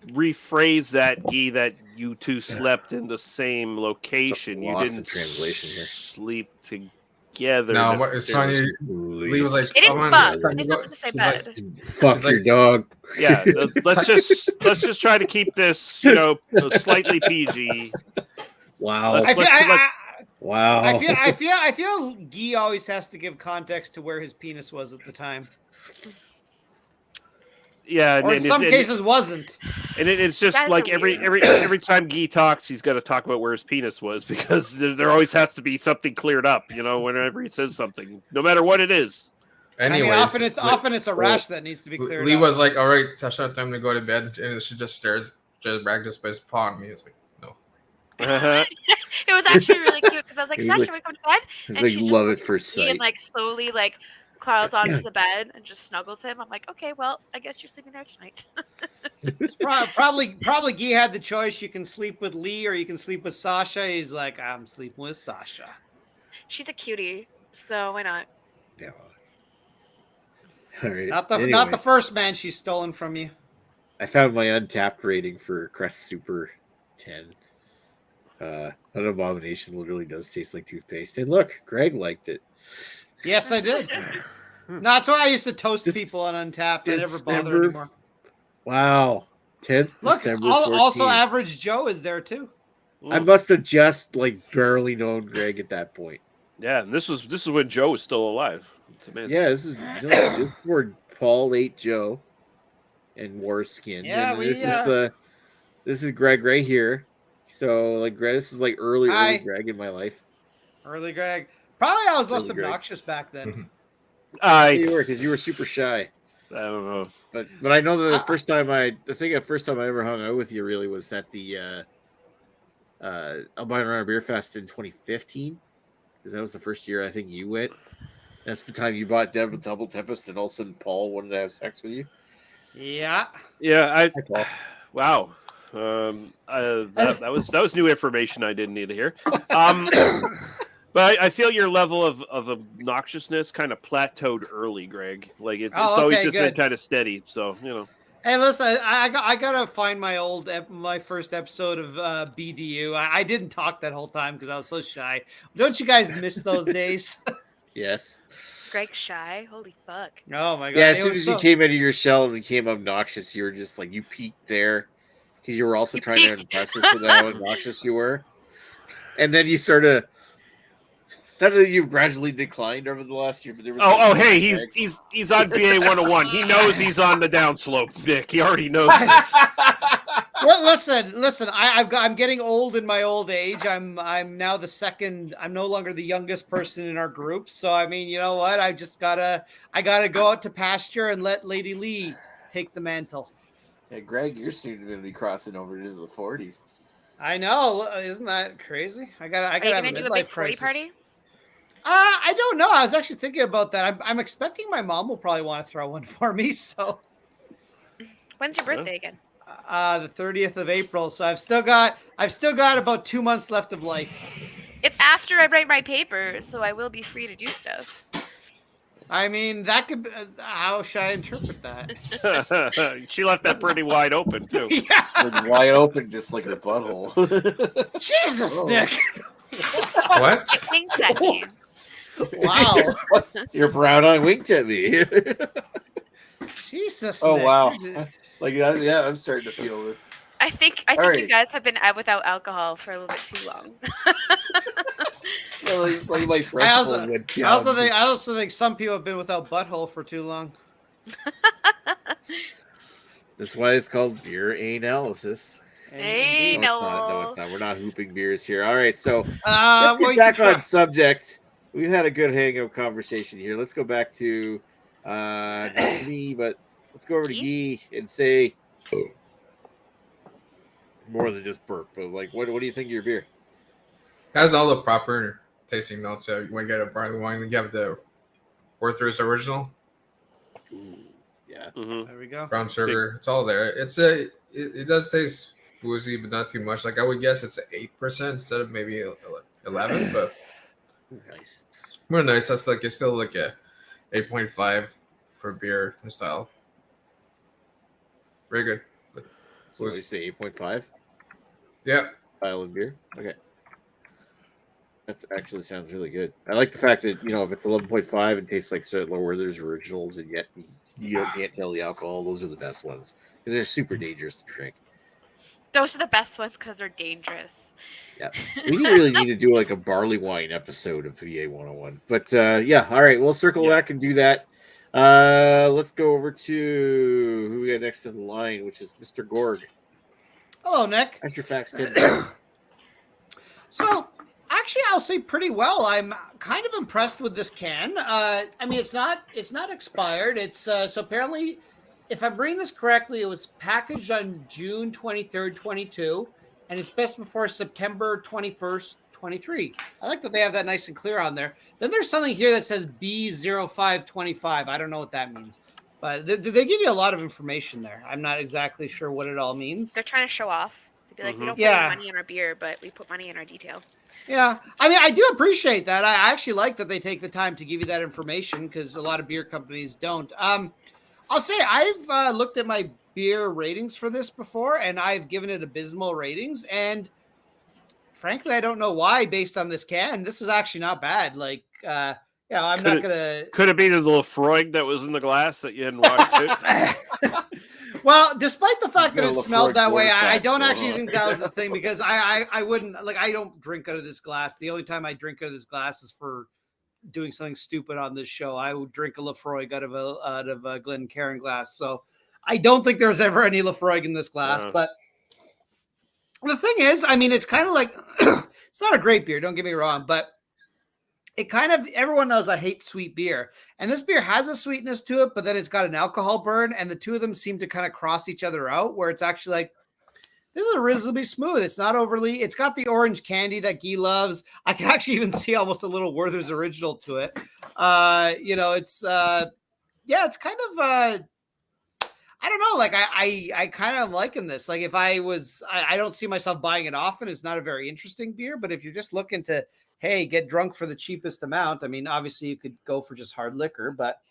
Speaker 3: rephrase that, Guy, that you two slept in the same location. You didn't
Speaker 2: translation here.
Speaker 3: sleep together.
Speaker 4: No, what it's funny. Lee was like,
Speaker 1: They didn't fuck. They slept in the same bed.
Speaker 2: Fuck your dog.
Speaker 3: Yeah, let's just try to keep this, slightly PG.
Speaker 2: Wow. Wow.
Speaker 5: I feel Guy always has to give context to where his penis was at the time.
Speaker 3: Yeah,
Speaker 5: or in some cases wasn't.
Speaker 3: And it's just like every time Guy talks, he's got to talk about where his penis was, because there always has to be something cleared up, whenever he says something, no matter what it is.
Speaker 4: Anyways,
Speaker 5: often it's a rash that needs to be cleared up.
Speaker 4: Lee was like, "All right, Sasha, time to go to bed," and she just stares, just just by his paw on me. It's like, no.
Speaker 1: It was actually really cute because I was like, Sasha, we come to bed,
Speaker 2: and
Speaker 1: she
Speaker 2: just love it for sight.
Speaker 1: And like slowly crawls onto the bed and just snuggles him. I'm like, okay, well, I guess you're sleeping there tonight.
Speaker 5: probably Guy had the choice. You can sleep with Lee or you can sleep with Sasha. He's like, I'm sleeping with Sasha.
Speaker 1: She's a cutie, so why not?
Speaker 2: Yeah. All right.
Speaker 5: Not the first man she's stolen from you.
Speaker 2: I found my untapped rating for Crest Super 10. An abomination literally does taste like toothpaste. And look, Greg liked it.
Speaker 5: Yes, I did. No, that's why I used to toast people on Untapped. I never bother anymore.
Speaker 2: Wow. 10th
Speaker 5: Look,
Speaker 2: December 14th.
Speaker 5: Also Average Joe is there too.
Speaker 2: I must have just barely known Greg at that point.
Speaker 3: Yeah, and this is when Joe was still alive. It's amazing.
Speaker 2: Yeah, this is just before Paul ate Joe and wore his skin.
Speaker 5: Yeah,
Speaker 2: and this is Greg right here. So Greg, this is early Greg in my life.
Speaker 5: Early Greg. Probably I was less obnoxious back then.
Speaker 2: You were, because you were super shy.
Speaker 3: I don't know.
Speaker 2: But I know that the first time I ever hung out with you really was at the Albino Runner Beer Fest in 2015, because that was the first year I think you went. That's the time you bought Deb a Double Tempest, and all of a sudden Paul wanted to have sex with you.
Speaker 5: Yeah.
Speaker 3: Yeah,
Speaker 2: Hi, Paul.
Speaker 3: Wow. That was new information I didn't need to hear. But I feel your level of obnoxiousness kind of plateaued early, Greg. Like it's always just been kind of steady. So
Speaker 5: Hey, listen, I gotta find my first episode of BDU. I didn't talk that whole time because I was so shy. Don't you guys miss those days?
Speaker 2: Yes.
Speaker 1: Greg shy. Holy fuck.
Speaker 5: Oh my god.
Speaker 2: Yeah, as soon as you came into your shell and became obnoxious, you were just like, you peaked there because you were also trying to impress us with how obnoxious you were. And then you sort of, not that you've gradually declined over the last year, but there was
Speaker 3: hey, he's on BA101. He knows he's on the downslope, Nick. He already knows this.
Speaker 5: Well, listen. I'm getting old in my old age. I'm now the second. I'm no longer the youngest person in our group. So I mean, you know what? I gotta go out to pasture and let Lady Lee take the mantle.
Speaker 2: Yeah, Greg, you're soon going to be crossing over into the 40s.
Speaker 5: I know, isn't that crazy? I gotta
Speaker 1: Are you
Speaker 5: have
Speaker 1: gonna do a big 40 party?
Speaker 5: I don't know. I was actually thinking about that. I'm expecting my mom will probably want to throw one for me. So,
Speaker 1: when's your birthday again?
Speaker 5: The 30th of April. So I've still got about 2 months left of life.
Speaker 1: It's after I write my paper, so I will be free to do stuff.
Speaker 5: I mean, that could. How should I interpret that?
Speaker 3: She left that pretty wide open too.
Speaker 5: Yeah,
Speaker 2: like wide open, just like her butthole.
Speaker 5: Jesus, Nick.
Speaker 4: What?
Speaker 1: I winked at me.
Speaker 5: Wow.
Speaker 2: Your brown eye winked at me.
Speaker 5: Jesus.
Speaker 2: Oh,
Speaker 5: Nick.
Speaker 2: wow. Like, yeah, I'm starting to feel this.
Speaker 1: I think
Speaker 2: right.
Speaker 1: you guys have been out without alcohol for a little bit too long.
Speaker 2: Well, it's like my
Speaker 5: I also think some people have been without butthole for too long.
Speaker 2: That's why it's called beer analysis.
Speaker 1: Hey,
Speaker 2: No, it's not. We're not hooping beers here. All right, so let's
Speaker 5: well,
Speaker 2: get back on subject. We've had a good hangout conversation here. Let's go back to not me, but let's go over to Guy and say more than just burp. But like, what do you think of your beer?
Speaker 4: Has all the proper tasting notes. So when you get a barley wine, you have the Werther's original.
Speaker 2: Ooh, yeah.
Speaker 3: Mm-hmm.
Speaker 5: There we go.
Speaker 4: Brown sugar. It's all there. It does taste boozy, but not too much. Like I would guess it's 8% instead of maybe 11, but
Speaker 2: Nice.
Speaker 4: more nice. That's like it's still like a 8.5 for beer and style. Very good.
Speaker 2: So you say 8.5?
Speaker 4: Yeah.
Speaker 2: Island beer. Okay. That actually sounds really good. I like the fact that, if it's 11.5 and tastes like Lower Werther's originals, and yet you can't tell the alcohol. Those are the best ones because they're super dangerous to drink.
Speaker 1: Those are the best ones because they're dangerous.
Speaker 2: Yeah, we really need to do like a barley wine episode of BA101. But yeah, all right, we'll circle back and do that. Let's go over to who we got next in the line, which is Mr. Gorg.
Speaker 5: Hello, Nick.
Speaker 2: That's your facts, Tim.
Speaker 5: So, actually, I'll say pretty well. I'm kind of impressed with this can. I mean, it's not expired. It's so apparently, if I'm reading this correctly, it was packaged on June 23rd, 22, and it's best before September 21st, 23. I like that they have that nice and clear on there. Then there's something here that says B0525. I don't know what that means, but they give you a lot of information there. I'm not exactly sure what it all means.
Speaker 1: They're trying to show off. They'd be like, we don't put any money in our beer, but we put money in our detail.
Speaker 5: Yeah, I mean, I do appreciate that. I actually like that they take the time to give you that information because a lot of beer companies don't. I'll say I've looked at my beer ratings for this before, and I've given it abysmal ratings. And frankly, I don't know why. Based on this can, this is actually not bad. Like, I'm not gonna.
Speaker 3: Could it be the Lefroy that was in the glass that you hadn't washed out?
Speaker 5: Well, despite the fact that it smelled that way, I don't actually think that was the thing because I wouldn't like. I don't drink out of this glass. The only time I drink out of this glass is for doing something stupid on this show. I would drink a Lefroy out of a Glencairn glass. So I don't think there's ever any Lefroy in this glass. But the thing is, I mean, it's kind of like it's not a great beer. Don't get me wrong, but it kind of, everyone knows I hate sweet beer, and this beer has a sweetness to it, but then it's got an alcohol burn, and the two of them seem to kind of cross each other out, where it's actually like, this is reasonably smooth. It's not overly, it's got the orange candy that Guy loves. I can actually even see almost a little Werther's Original to it. It's it's kind of I don't know. Like I kind of liking this. Like if I don't see myself buying it often. It's not a very interesting beer, but if you're just looking to, hey, get drunk for the cheapest amount. I mean, obviously you could go for just hard liquor, but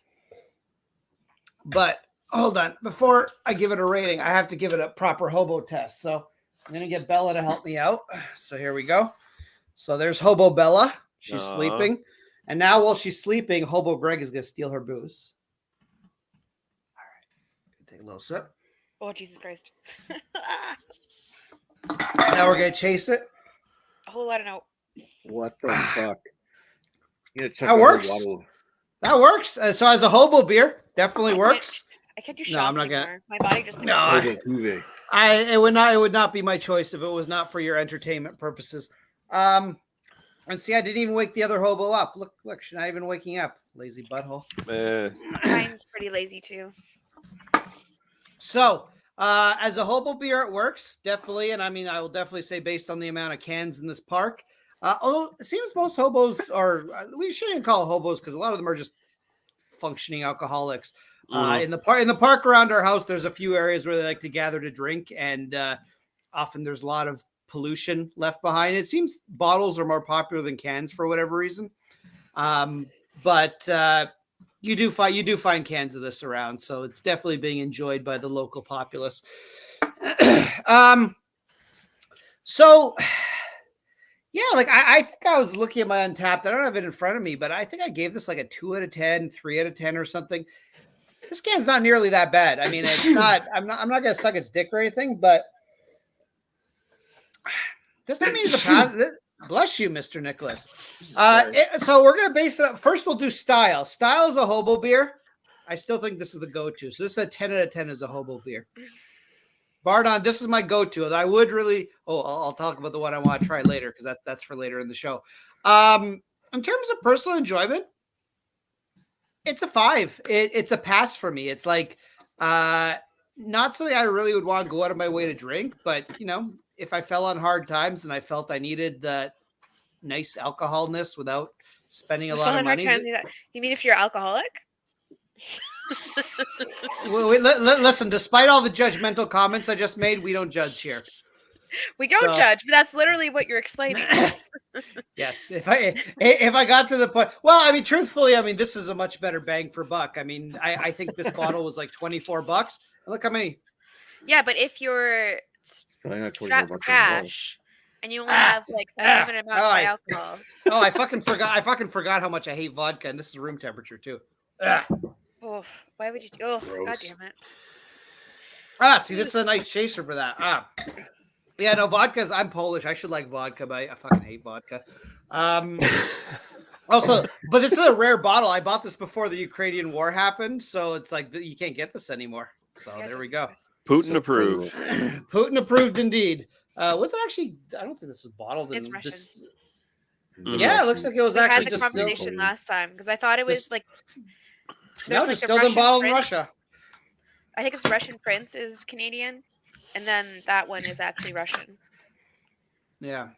Speaker 5: hold on. Before I give it a rating, I have to give it a proper hobo test. So I'm going to get Bella to help me out. So here we go. So there's Hobo Bella. She's sleeping. And now while she's sleeping, Hobo Greg is going to steal her booze. Take a little sip.
Speaker 1: Oh, Jesus Christ.
Speaker 5: Now we're going to chase it.
Speaker 1: A whole lot of note.
Speaker 2: What the fuck?
Speaker 5: That works. That works. So as a hobo beer, definitely works.
Speaker 1: I can't do shots anymore. My body just
Speaker 5: it would not be my choice if it was not for your entertainment purposes. And see, I didn't even wake the other hobo up. Look, she's not even waking up. Lazy butthole.
Speaker 1: Mine's pretty lazy too.
Speaker 5: So, as a hobo beer, it works definitely, and I mean, I will definitely say based on the amount of cans in this park. Although it seems most hobos are, we shouldn't call hobos because a lot of them are just functioning alcoholics. In the park around our house, there's a few areas where they like to gather to drink, and often there's a lot of pollution left behind. It seems bottles are more popular than cans for whatever reason, but you do find cans of this around, so it's definitely being enjoyed by the local populace. So yeah, like I think I was looking at my Untapped. I don't have it in front of me, but I think I gave this like a 2 out of 10, 3 out of 10 or something. This can's not nearly that bad. I mean, it's not, I'm not going to suck its dick or anything, but this to me is a pass. Bless you, Mr. Nicholas. So we're going to base it up. First, we'll do style. Style is a hobo beer. I still think this is the go-to. So this is a 10 out of 10 as a hobo beer. Bardon, this is my go-to. I would really, I'll talk about the one I want to try later because that's for later in the show. In terms of personal enjoyment, it's a 5. It's a pass for me. It's like not something I really would want to go out of my way to drink, but if I fell on hard times and I felt I needed that nice alcoholness without spending a lot of money.
Speaker 1: You mean if you're alcoholic?
Speaker 5: Well, listen, despite all the judgmental comments I just made, we don't judge here.
Speaker 1: We don't judge, but that's literally what you're explaining.
Speaker 5: Yes. If I got to the point, well, I mean, truthfully, I mean, this is a much better bang for buck. I mean, I think this bottle was like $24. Look how many.
Speaker 1: Yeah, but if you're strapped for cash and you only have like a limited amount of alcohol.
Speaker 5: I fucking forgot how much I hate vodka, and this is room temperature too.
Speaker 1: Oh, why would you? Oh, God damn it!
Speaker 5: See, this is a nice chaser for that. Yeah, no, vodka's. I'm Polish. I should like vodka, but I fucking hate vodka. Also, but this is a rare bottle. I bought this before the Ukrainian war happened, so it's like you can't get this anymore. So there we go.
Speaker 3: Putin approved.
Speaker 5: Putin approved indeed. Was it actually? I don't think this was bottled in
Speaker 1: Russian.
Speaker 5: Yeah, it looks like it was actually just
Speaker 1: had the conversation last time because I thought it was like
Speaker 5: no, distilled and bottled in Russia.
Speaker 1: I think it's Russian Prince is Canadian, and then that one is actually Russian.
Speaker 5: Yeah.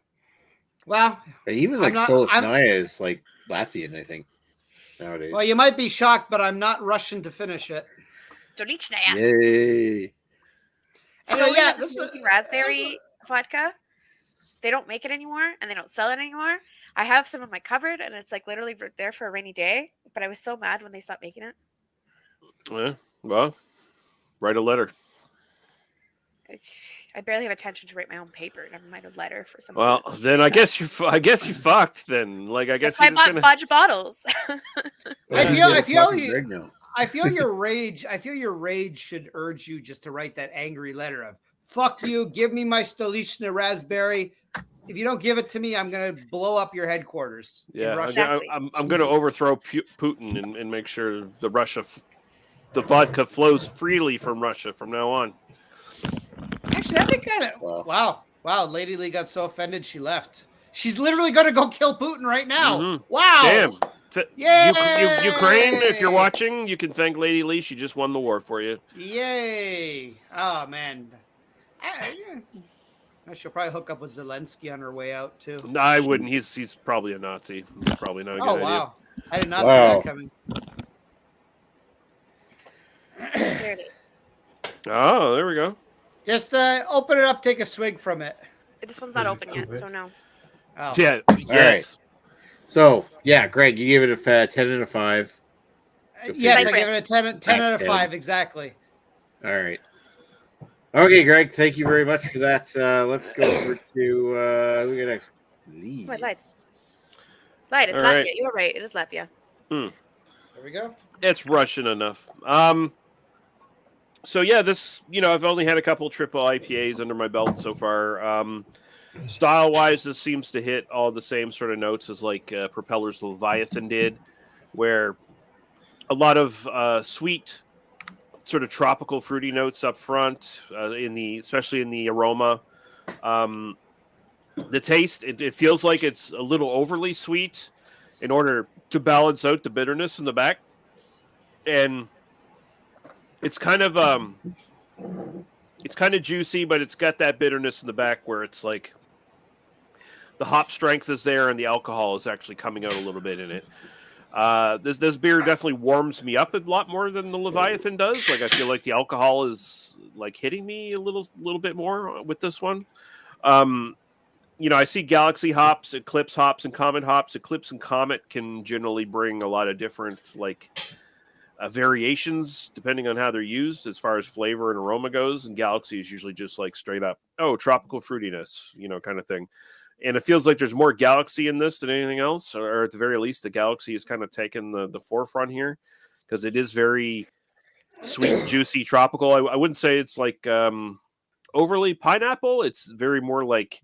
Speaker 5: Well,
Speaker 2: even like Stolichnaya is like Latvian, I think, nowadays.
Speaker 5: Well, you might be shocked, but I'm not Russian to finish it.
Speaker 1: Stolichnaya.
Speaker 2: Yay.
Speaker 1: So yeah, this is raspberry vodka. They don't make it anymore, and they don't sell it anymore. I have some in my cupboard, and it's like literally there for a rainy day. But I was so mad when they stopped making it.
Speaker 3: Yeah, well, write a letter.
Speaker 1: I barely have attention to write my own paper. Never mind a letter for someone.
Speaker 3: Well, then I guess you fucked. Then, like, I guess
Speaker 1: I bought Budge bottles.
Speaker 5: I feel your rage. I feel your rage should urge you just to write that angry letter of "fuck you, give me my Stolichna raspberry. If you don't give it to me, I'm gonna blow up your headquarters."
Speaker 3: Yeah, I'm gonna overthrow Putin and make sure the vodka flows freely from Russia from now on.
Speaker 5: Actually, that'd be kind of wow. Lady Lee got so offended she left. She's literally going to go kill Putin right now.
Speaker 3: Mhm.
Speaker 5: Wow.
Speaker 3: Damn.
Speaker 5: Yay!
Speaker 3: Ukraine, if you're watching, you can thank Lady Lee. She just won the war for you.
Speaker 5: Yay. Oh, man. She'll probably hook up with Zelensky on her way out, too.
Speaker 3: No, I wouldn't. He's probably a Nazi. It's probably not a good idea.
Speaker 5: Wow. I did not see that coming.
Speaker 1: There it is.
Speaker 3: Oh, there we go.
Speaker 5: Just open it up, take a swig from it.
Speaker 1: This one's not open yet, so no.
Speaker 5: Oh.
Speaker 3: Yeah.
Speaker 2: All right. So, yeah, Greg, you gave it a 10 and a 5.
Speaker 5: Yes, I give it a 10 out of 5, exactly.
Speaker 2: All right. Okay, Greg, thank you very much for that. Let's go over to who we got next? Lee.
Speaker 1: Wait, light. Light, it's
Speaker 3: All
Speaker 1: Latvia.
Speaker 3: right.
Speaker 1: You were right. It is Latvia.
Speaker 5: There we go.
Speaker 3: It's Russian enough. So yeah, this, I've only had a couple triple IPAs under my belt so far. Style wise, this seems to hit all the same sort of notes as like Propeller's Leviathan did, where a lot of sweet, sort of tropical fruity notes up front, especially in the aroma. The taste, it feels like it's a little overly sweet in order to balance out the bitterness in the back, and it's kind of juicy, but it's got that bitterness in the back where it's like the hop strength is there and the alcohol is actually coming out a little bit in it. This beer definitely warms me up a lot more than the Leviathan does. Like I feel like the alcohol is like hitting me a little bit more with this one. I see Galaxy hops, Eclipse hops, and Comet hops. Eclipse and Comet can generally bring a lot of different variations depending on how they're used as far as flavor and aroma goes. And Galaxy is usually just like straight up, tropical fruitiness, kind of thing. And it feels like there's more Galaxy in this than anything else, or at the very least, the Galaxy is kind of taken the forefront here because it is very sweet, juicy, tropical. I wouldn't say it's like overly pineapple. It's very more like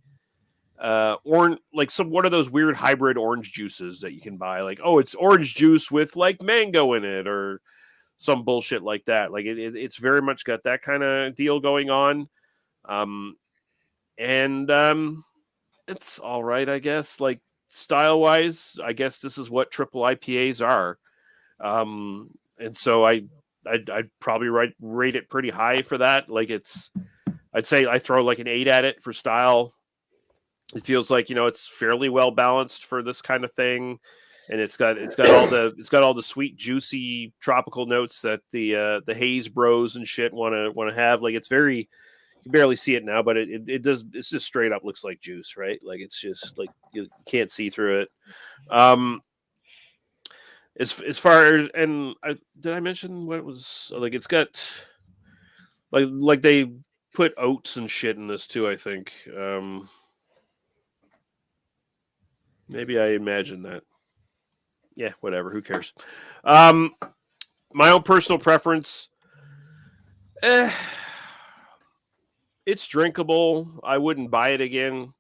Speaker 3: orange, like one of those weird hybrid orange juices that you can buy. Like, it's orange juice with like mango in it, or some bullshit like that. Like it's very much got that kind of deal going on. It's all right, I guess. Like style wise, I guess this is what triple IPAs are. And so I'd probably rate it pretty high for that. Like I'd say I throw like an 8 at it for style. It feels like, it's fairly well balanced for this kind of thing. And it's got all the sweet, juicy tropical notes that the haze bros and shit want to have. Like it's very, you can barely see it now, but it does. It's just straight up looks like juice, right? Like it's just like you can't see through it. As far as, and did I mention what it was like? It's got like they put oats and shit in this too. I think maybe I imagined that. Yeah, whatever. Who cares? My own personal preference. It's drinkable. I wouldn't buy it again.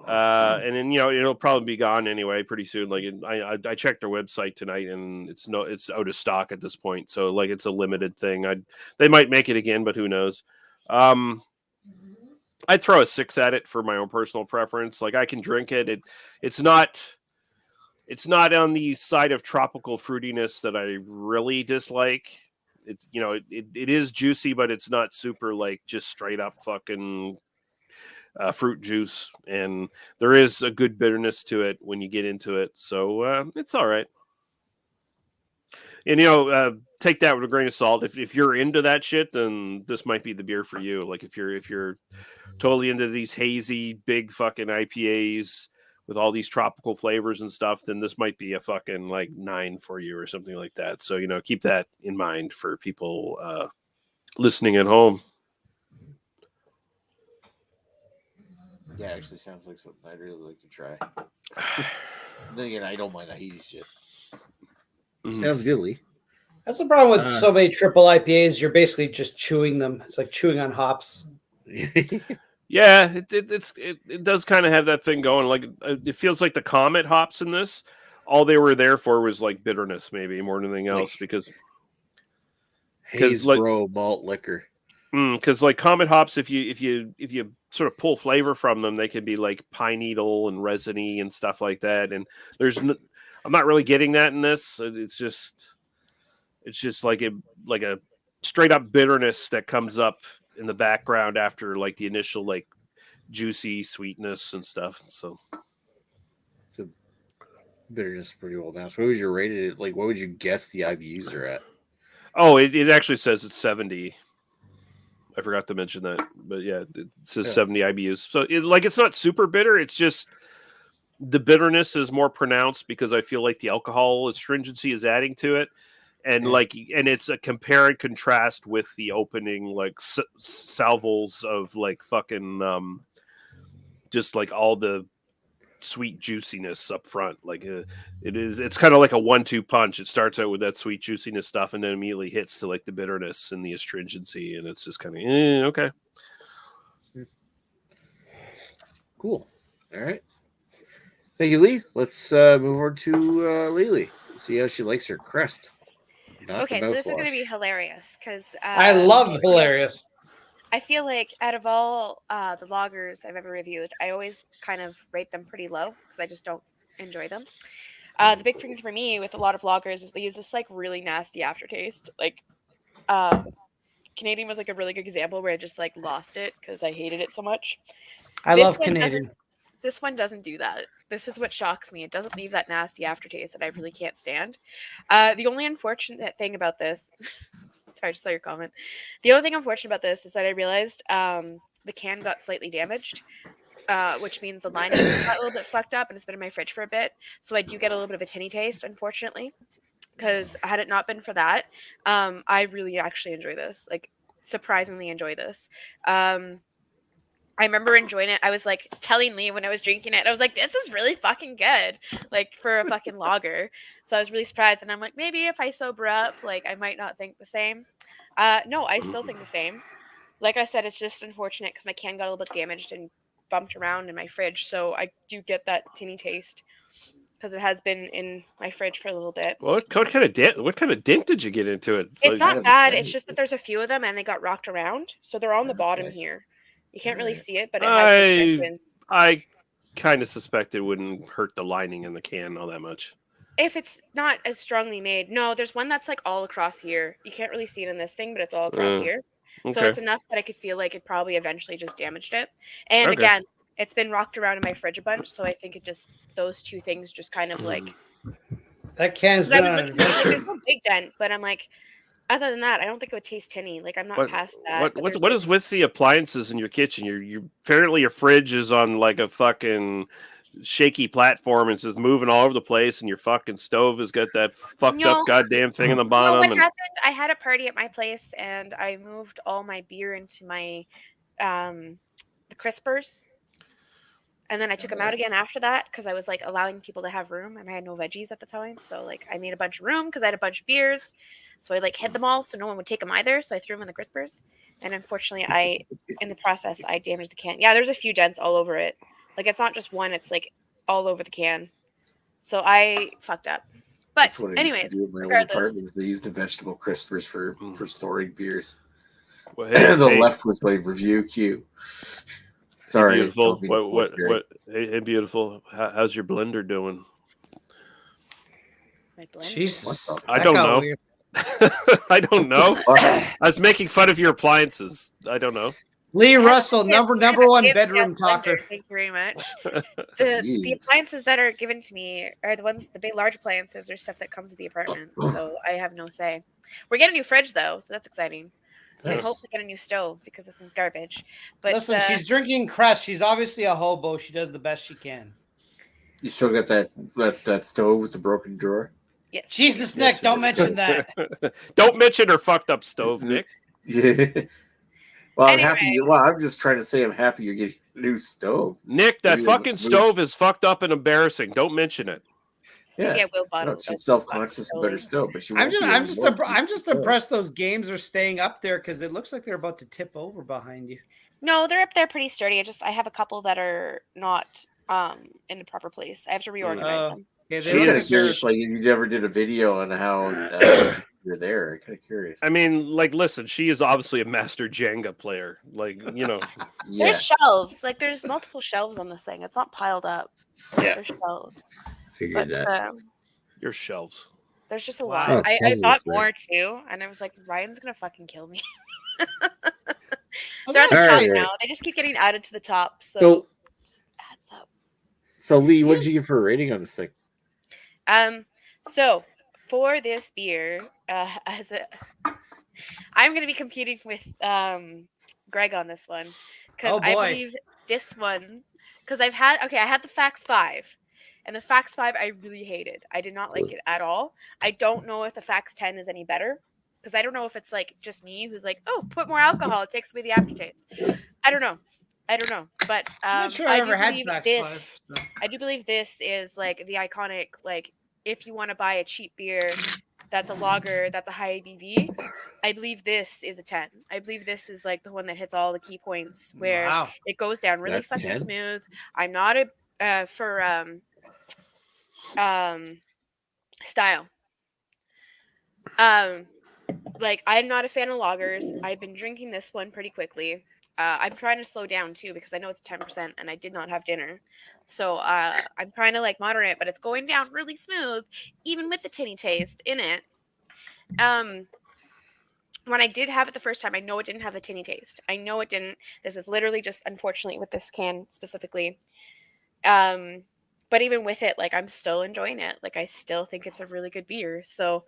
Speaker 3: And then it'll probably be gone anyway pretty soon. Like I checked their website tonight and it's out of stock at this point. So like it's a limited thing. They might make it again, but who knows? I'd throw a 6 at it for my own personal preference. Like I can drink it. It's not on the side of tropical fruitiness that I really dislike. It's it is juicy, but it's not super like just straight up fucking fruit juice, and there is a good bitterness to it when you get into it. So it's all right. And take that with a grain of salt. If you're into that shit, then this might be the beer for you. Like if you're totally into these hazy big fucking IPAs with all these tropical flavors and stuff, then this might be a fucking like 9 for you or something like that. So, keep that in mind for people listening at home.
Speaker 2: Yeah, actually sounds like something I'd really like to try. Then again, I don't mind that hazy shit. Sounds good, Lee.
Speaker 5: That's the problem with so many triple IPAs. You're basically just chewing them. It's like chewing on hops.
Speaker 3: Yeah, it does kind of have that thing going. Like it feels like the Comet hops in this, all they were there for was like bitterness, maybe more than anything else. Because
Speaker 2: haze bro malt liquor.
Speaker 3: Because like Comet hops, if you sort of pull flavor from them, they can be like pine needle and resiny and stuff like that. And I'm not really getting that in this. It's just like a straight up bitterness that comes up in the background after like the initial like juicy sweetness and stuff. So
Speaker 2: the bitterness is pretty well balanced. What would you rate it? Like, what would you guess the IBUs are at?
Speaker 3: Oh, it actually says it's 70. I forgot to mention that, but yeah, it says 70 IBUs. So it's not super bitter. It's just the bitterness is more pronounced because I feel like the alcohol astringency is adding to it. And and it's a compare and contrast with the opening like salvos of like fucking just like all the sweet juiciness up front. Like it's kind of like a 1-2 punch. It starts out with that sweet juiciness stuff and then immediately hits to like the bitterness and the astringency, and it's just kind of okay.
Speaker 2: Cool. All right. Thank you, Lee. Let's move over to Lily. See how she likes her crest.
Speaker 1: Okay, so this is going to be hilarious because
Speaker 5: I love hilarious.
Speaker 1: I feel like out of all the lagers I've ever reviewed, I always kind of rate them pretty low because I just don't enjoy them. The big thing for me with a lot of lagers is they use this like really nasty aftertaste. Like Canadian was like a really good example where I just like lost it because I hated it so much.
Speaker 5: I love Canadian.
Speaker 1: This one doesn't do that. This is what shocks me. It doesn't leave that nasty aftertaste that I really can't stand. The only unfortunate thing about this, sorry, I just saw your comment. The only thing unfortunate about this is that I realized the can got slightly damaged, which means the lining got a little bit fucked up and it's been in my fridge for a bit. So I do get a little bit of a tinny taste, unfortunately, because had it not been for that, I really actually enjoy this. Like, surprisingly enjoy this. I remember enjoying it. I was like telling Lee when I was drinking it, I was like, this is really fucking good, like for a fucking lager. So I was really surprised. And I'm like, maybe if I sober up, like I might not think the same. No, I still think the same. Like I said, it's just unfortunate because my can got a little bit damaged and bumped around in my fridge. So I do get that tinny taste because it has been in my fridge for a little bit.
Speaker 3: What kind of dent did you get into it?
Speaker 1: It's not bad. It's just that there's a few of them and they got rocked around. So they're on the bottom here. You can't really see it, but it has
Speaker 3: I kind of suspect it wouldn't hurt the lining in the can all that much.
Speaker 1: If it's not as strongly made. No, there's one that's like all across here. You can't really see it in this thing, but it's all across here. So it's enough that I could feel like it probably eventually just damaged it. And again, it's been rocked around in my fridge a bunch, so I think it just, those two things just kind of like...
Speaker 5: That can's been on
Speaker 1: like, there's no big dent, but I'm like, other than that, I don't think it would taste tinny. Like, I'm not past that.
Speaker 3: What is with the appliances in your kitchen? You apparently your fridge is on like a fucking shaky platform and it's just moving all over the place, and your fucking stove has got that fucked up goddamn thing in the bottom.
Speaker 1: What happened? I had a party at my place, and I moved all my beer into my the crispers. And then I took them out again after that because I was like allowing people to have room, and I had no veggies at the time. So like I made a bunch of room because I had a bunch of beers. So I like hid them all so no one would take them either. So I threw them in the crispers. And unfortunately, in the process, I damaged the can. Yeah, there's a few dents all over it. Like it's not just one; it's like all over the can. So I fucked up. But
Speaker 2: that's what
Speaker 1: anyways,
Speaker 2: I used to do in my old apartments. They used the vegetable crispers for storing beers.
Speaker 3: Well,
Speaker 2: the left was my review queue. Sorry,
Speaker 3: hey, beautiful. What? Hey, beautiful. How's your blender doing?
Speaker 1: My blender?
Speaker 5: Jesus,
Speaker 3: I don't know. I don't know. I was making fun of your appliances. I don't know.
Speaker 5: Lee Russell, number one bedroom talker.
Speaker 1: Thank you very much. The appliances that are given to me are the ones, the big large appliances or stuff that comes with the apartment. So I have no say. We're getting a new fridge though, so that's exciting. I hope to get a new stove because this one's garbage. But
Speaker 5: listen, she's drinking crest. She's obviously a hobo. She does the best she can.
Speaker 2: You still got that stove with the broken drawer?
Speaker 1: Yes.
Speaker 5: Jesus, Nick, don't mention that.
Speaker 3: Don't mention her fucked up stove, Nick.
Speaker 2: Yeah. Well, anyway. I'm happy. Well, I'm just trying to say I'm happy you're getting a new stove.
Speaker 3: Nick, that fucking stove is fucked up and embarrassing. Don't mention it.
Speaker 2: Yeah, she's self-conscious and better stove, but she.
Speaker 5: I'm just impressed those games are staying up there because it looks like they're about to tip over behind you.
Speaker 1: No, they're up there pretty sturdy. I have a couple that are not in the proper place. I have to reorganize them.
Speaker 2: Yeah, she had a case, like you never did a video on how you're there. I'm kind of curious.
Speaker 3: I mean, like, listen, she is obviously a master Jenga player. Like, you know.
Speaker 2: Yeah.
Speaker 1: There's shelves. Like, there's multiple shelves on this thing. It's not piled up.
Speaker 2: Yeah.
Speaker 1: There's shelves.
Speaker 2: Figured
Speaker 1: But
Speaker 2: that.
Speaker 3: Your shelves.
Speaker 1: there's just a
Speaker 5: Wow.
Speaker 1: lot.
Speaker 2: Oh,
Speaker 1: I
Speaker 2: puzzles
Speaker 1: bought
Speaker 2: there.
Speaker 1: more too, and I was like, Ryan's gonna fucking kill me.
Speaker 5: Oh,
Speaker 1: They're at the
Speaker 5: that's
Speaker 1: top
Speaker 2: Alright.
Speaker 1: now. They just keep getting added to the top, so
Speaker 2: So,
Speaker 1: it just adds up.
Speaker 2: so Lee, what did you give for a rating on this thing?
Speaker 1: So for this beer, I'm going to be competing with Greg on this one because
Speaker 5: Oh,
Speaker 1: I
Speaker 5: boy.
Speaker 1: believe this one because I had the Fax 5, and the Fax 5 I really hated. I did not like it at all. I don't know if the Fax 10 is any better because I don't know if it's like just me who's like, oh, put more alcohol, it takes away the aftertaste. I don't know, but
Speaker 5: I'm not sure
Speaker 1: I
Speaker 5: I
Speaker 1: do
Speaker 5: ever had
Speaker 1: believe
Speaker 5: Fax
Speaker 1: this.
Speaker 5: 5. So.
Speaker 1: I do believe this is like the iconic, like if you want to buy a cheap beer that's a lager, that's a high ABV, I believe this is a 10. I believe this is like the one that hits all the key points where
Speaker 5: Wow.
Speaker 1: it goes down really
Speaker 2: That's
Speaker 1: fucking
Speaker 2: 10?
Speaker 1: smooth. I'm not a for style. Like I'm not a fan of lagers. I've been drinking this one pretty quickly. I'm trying to slow down too because I know it's 10% and I did not have dinner. So I'm trying to like moderate it, but it's going down really smooth, even with the tinny taste in it. When I did have it the first time, I know it didn't have the tinny taste. I know it didn't. This is literally just unfortunately with this can specifically. But even with it, like I'm still enjoying it. Like I still think it's a really good beer. So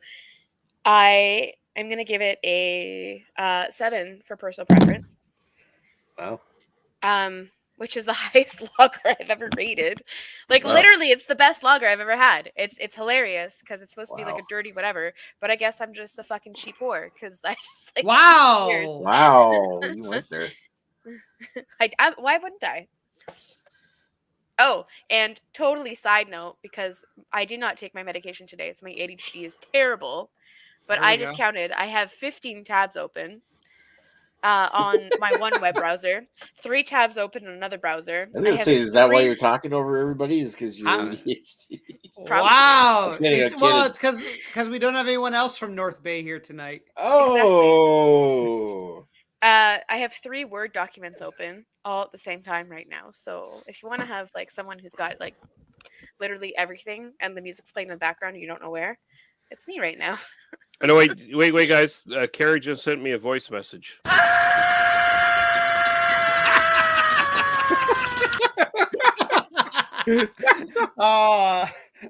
Speaker 1: I am gonna give it a 7 for personal preference.
Speaker 2: Wow.
Speaker 1: Which is the highest lager I've ever rated. Like
Speaker 2: Wow.
Speaker 1: literally, it's the best lager I've ever had. It's hilarious because it's supposed to be like
Speaker 2: Wow.
Speaker 1: a dirty whatever. But I guess I'm just a fucking cheap whore because I just like beers.
Speaker 5: Wow.
Speaker 2: Wow. You went there.
Speaker 1: Why wouldn't I? Oh, and totally side note because I did not take my medication today, so my ADHD is terrible. But
Speaker 5: There we
Speaker 1: I just
Speaker 5: go.
Speaker 1: counted. I have 15 tabs open on my one web browser, 3 tabs open on another browser.
Speaker 2: I was gonna
Speaker 1: have
Speaker 2: say, is that why
Speaker 1: 3
Speaker 2: you're talking over everybody? Is because you're
Speaker 5: How-
Speaker 2: ADHD?
Speaker 1: Probably.
Speaker 5: Wow.
Speaker 2: I'm kidding,
Speaker 5: It's,
Speaker 2: I'm
Speaker 5: well,
Speaker 2: kidding.
Speaker 5: it's because we don't have anyone else from North Bay here tonight.
Speaker 2: Oh.
Speaker 1: I have 3 Word documents open all at the same time right now. So if you want to have like someone who's got like literally everything and the music's playing in the background and you don't know where, it's me right now.
Speaker 3: I know. Wait, guys. Carrie just sent me a voice message.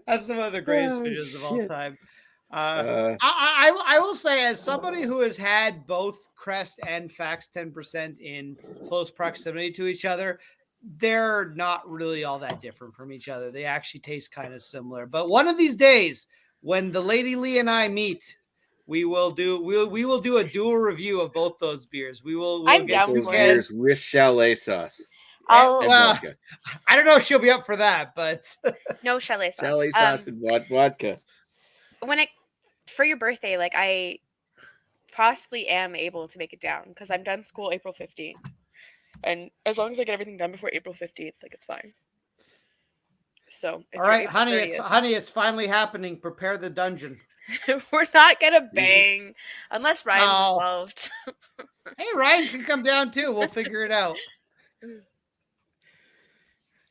Speaker 5: That's some of the greatest
Speaker 2: Oh,
Speaker 5: videos of all
Speaker 2: shit.
Speaker 5: time.
Speaker 2: Uh,
Speaker 5: I will say, as somebody who has had both Crest and Fax 10% in close proximity to each other, they're not really all that different from each other. They actually taste kind of similar. But one of these days, when the Lady Lee and I meet, we will do a dual review of both those beers. We'll
Speaker 1: I'm
Speaker 5: get
Speaker 1: down
Speaker 2: those
Speaker 1: for
Speaker 5: you
Speaker 1: it.
Speaker 2: beers with chalet sauce
Speaker 1: I'll
Speaker 2: and
Speaker 5: well,
Speaker 2: vodka.
Speaker 5: I don't know if she'll be up for that, but
Speaker 1: no chalet sauce.
Speaker 2: Chalet sauce and vodka.
Speaker 1: When it for your birthday, like I possibly am able to make it down because I'm done school April 15th. And as long as I get everything done before April 15th, like it's fine. So if
Speaker 5: all
Speaker 1: you're
Speaker 5: right,
Speaker 1: April
Speaker 5: honey, it's finally happening. Prepare the dungeon.
Speaker 1: 30th, we're not gonna bang unless Ryan's
Speaker 5: No.
Speaker 1: involved.
Speaker 5: Hey, Ryan can come down too. We'll figure it out.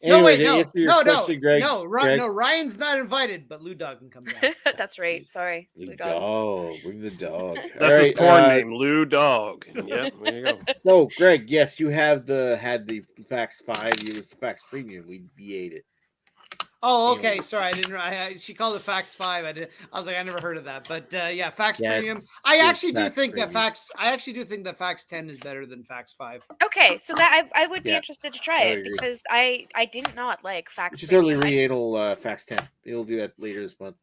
Speaker 2: Anyway,
Speaker 5: no,
Speaker 2: to
Speaker 5: wait,
Speaker 2: answer your question, Greg. Greg,
Speaker 5: no, Ryan's not invited, but Lou Dog can come down.
Speaker 1: That's right.
Speaker 2: Jeez.
Speaker 1: Sorry.
Speaker 2: The
Speaker 1: Blue Dog.
Speaker 2: dog. Bring the dog.
Speaker 3: That's
Speaker 2: All
Speaker 3: his
Speaker 2: right,
Speaker 3: porn name, Lou Dog. Yeah, there you go.
Speaker 2: So, Greg, yes, you had the Fax 5. It was the Fax Premium. We ate it.
Speaker 5: Oh, okay. Sorry, I didn't. She called it Fax 5. I was like, I never heard of that. But yeah, Fax
Speaker 2: Yes,
Speaker 5: Premium. I
Speaker 2: it's
Speaker 5: actually do
Speaker 2: Fax
Speaker 5: think that
Speaker 2: Premium.
Speaker 5: I actually do think that Fax 10 is better than Fax 5.
Speaker 1: Okay, so that I would be
Speaker 2: Yeah,
Speaker 1: interested to try
Speaker 2: I
Speaker 1: it
Speaker 2: would agree.
Speaker 1: because I did not like
Speaker 2: We
Speaker 1: Fax.
Speaker 2: should totally
Speaker 1: Premium. I just-
Speaker 2: re-anal Fax 10. We'll do that later this month.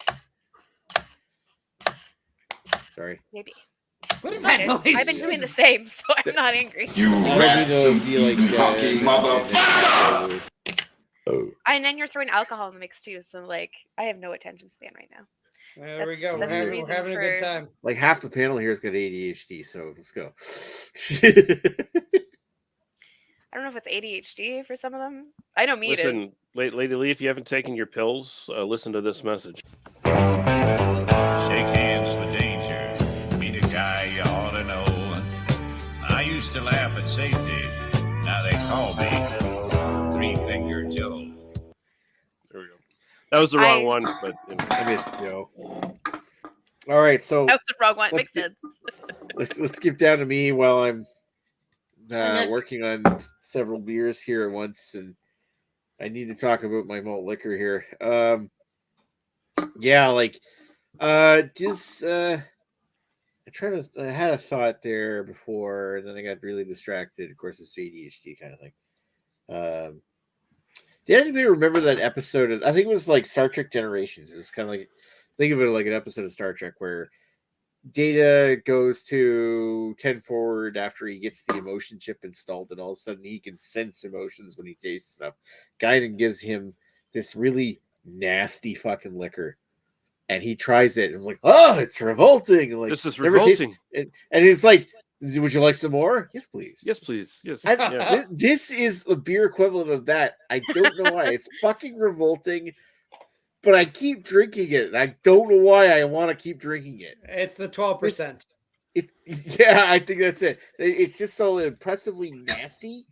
Speaker 2: Sorry.
Speaker 1: Maybe.
Speaker 5: What is that
Speaker 1: Okay.
Speaker 5: noise?
Speaker 1: I've been doing the same, so I'm not angry.
Speaker 6: You
Speaker 2: I
Speaker 6: rat
Speaker 2: don't mean to be like
Speaker 6: fucking motherfucker!
Speaker 1: And then you're throwing alcohol in the mix too, so like I have no attention span right now.
Speaker 5: There we
Speaker 1: That's-
Speaker 5: go. We're
Speaker 1: that's the
Speaker 5: having, we're
Speaker 1: reason
Speaker 5: having a good
Speaker 1: for-
Speaker 5: time.
Speaker 2: Like half the panel here has got ADHD, so let's go.
Speaker 1: I don't know if it's ADHD for some of them. I know me it is.
Speaker 3: Listen, Lady Lee, if you haven't taken your pills, listen to this message.
Speaker 7: Shake hands for danger. used to laugh at safety. Now they call me Three-Finger Joe.
Speaker 3: There we go. That was the wrong one, but
Speaker 2: I missed Joe. All right, so
Speaker 1: That was the wrong one. It makes sense.
Speaker 2: let's skip down to me while I'm working on several beers here at once, and I need to talk about my malt liquor here. I had a thought there before, and then I got really distracted. Of course, it's ADHD kind of thing. Did anybody remember that episode I think it was like Star Trek Generations. It was kind of like, think of it like an episode of Star Trek where Data goes to 10 forward after he gets the emotion chip installed, and all of a sudden he can sense emotions when he tastes stuff. Guinan gives him this really nasty fucking liquor, and he tries it, and I'm like, oh, it's revolting. And like,
Speaker 3: this is revolting.
Speaker 2: And it's like, would you like some more? Yes, please.
Speaker 3: Yes, please. Yes.
Speaker 2: This is a beer equivalent of that. I don't know why. It's fucking revolting, but I keep drinking it. And I don't know why I want to keep drinking it.
Speaker 5: It's the 12%.
Speaker 2: Yeah, I think that's it. It's just so impressively nasty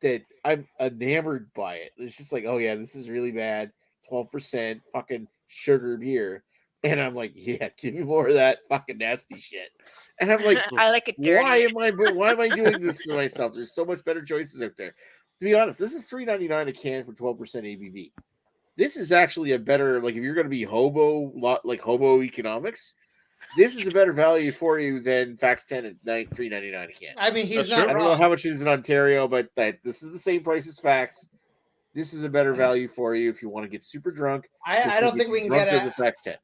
Speaker 2: that I'm enamored by it. It's just like, oh yeah, this is really bad. 12% fucking sugar beer. And I'm like, yeah, give me more of that fucking nasty shit. And I'm like,
Speaker 1: I like it dirty.
Speaker 2: Why am I doing this to myself? There's so much better choices out there. To be honest, this is $3.99 a can for 12% ABV. This is actually a better, like, if you're going to be hobo economics, this is a better value for you than Fax 10 at $3.99 a can.
Speaker 5: I mean, he's
Speaker 2: I
Speaker 5: not
Speaker 2: don't
Speaker 5: wrong.
Speaker 2: know how much it is in Ontario, but this is the same price as Fax. This is a better value for you if you want to get super drunk.
Speaker 5: I don't think we can get
Speaker 2: the Fax 10.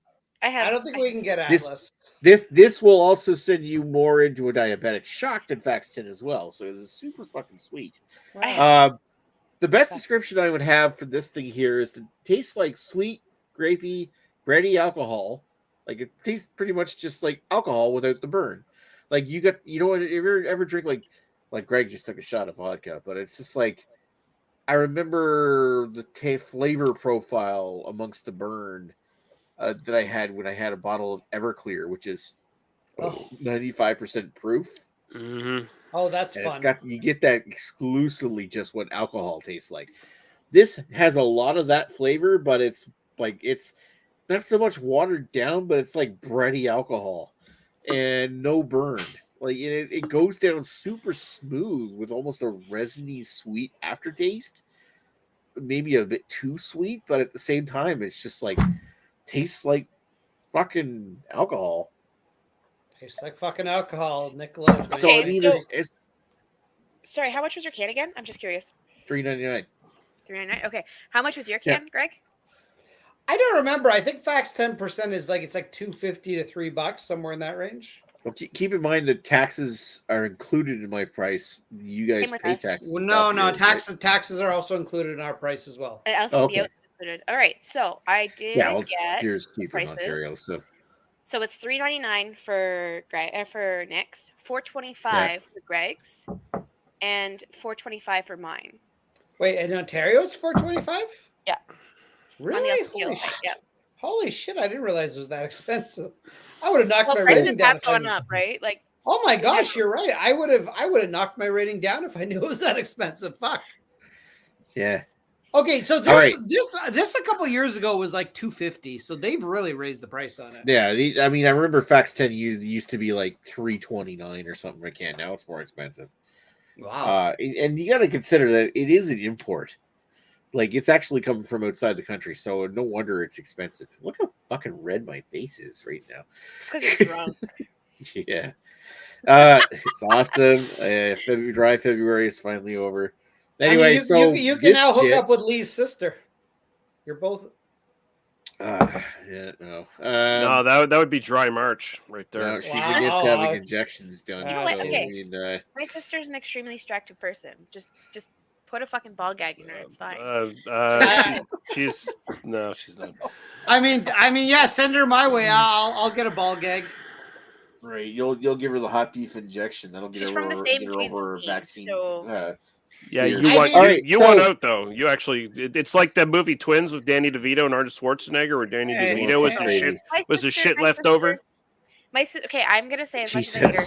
Speaker 5: I don't think we can get Atlas.
Speaker 2: This will also send you more into a diabetic shock than Fax 10 as well. So it's super fucking sweet.
Speaker 5: Wow.
Speaker 2: The best description I would have for this thing here is to taste like sweet, grapey, bready alcohol. Like it tastes pretty much just like alcohol without the burn. Like you know what? If you ever drink like Greg just took a shot of vodka, but it's just like I remember the flavor profile amongst the burn that I had when I had a bottle of Everclear, which is 95% proof.
Speaker 3: Mm-hmm.
Speaker 5: Oh, that's
Speaker 2: and
Speaker 5: fun.
Speaker 2: You get that exclusively just what alcohol tastes like. This has a lot of that flavor, but it's not so much watered down, but it's like bready alcohol and no burn. Like it goes down super smooth with almost a resiny sweet aftertaste. Maybe a bit too sweet, but at the same time, it's just like tastes like fucking alcohol.
Speaker 5: Tastes like fucking alcohol, Nicholas.
Speaker 2: So I mean, it's
Speaker 1: sorry. How much was your can again? I'm just curious.
Speaker 2: $3.99.
Speaker 1: $3.99. Okay. How much was your can, Greg?
Speaker 5: I don't remember. I think Fax 10% is like it's like $2.50 to $3, somewhere in that range.
Speaker 2: Well, keep in mind that taxes are included in my price. You guys pay taxes.
Speaker 5: Well, no. Taxes are also included in our price as well.
Speaker 1: And LCBO is included. All right. So I did get
Speaker 2: beer's cheaper in
Speaker 1: prices.
Speaker 2: Ontario,
Speaker 1: So it's $3.99 for Nick's, $4.25 for Greg's, and $4.25 for mine.
Speaker 5: Wait, in Ontario it's $4.25?
Speaker 1: Yeah.
Speaker 5: Really? Holy shit! I didn't realize it was that expensive. I would have knocked my rating down.
Speaker 1: Prices have gone up, right? Like,
Speaker 5: oh my gosh, you're right. I would have knocked my rating down if I knew it was that expensive. Fuck.
Speaker 2: Yeah.
Speaker 5: Okay, so this a couple years ago was like $2.50, so they've really raised the price on it.
Speaker 2: Yeah, I mean, I remember Fax 10 used to be like $3.29 or something. I can't now; it's more expensive.
Speaker 5: Wow.
Speaker 2: And you got to consider that it is an import. Like it's actually coming from outside the country, so no wonder it's expensive. Look how fucking red my face is right now.
Speaker 1: Because you're drunk.
Speaker 2: Yeah. It's awesome. Dry February is finally over. Anyway,
Speaker 5: you can now hook up with Lee's sister. You're both.
Speaker 2: Yeah, no.
Speaker 3: No, that would be dry March right there.
Speaker 2: No, she's against having injections done.
Speaker 1: My sister's an extremely distracted person. Just put a fucking ball gag in her. It's fine.
Speaker 3: She's not.
Speaker 5: I mean, yeah. Send her my way. I'll get a ball gag.
Speaker 2: Right, you'll give her the hot beef injection. That'll get her over vaccine.
Speaker 1: So...
Speaker 3: Yeah, you won out though. You actually, it's like that movie Twins with Danny DeVito and Arnold Schwarzenegger, where Danny DeVito was the shit left over.
Speaker 1: Okay, I'm gonna say as much as I hate her.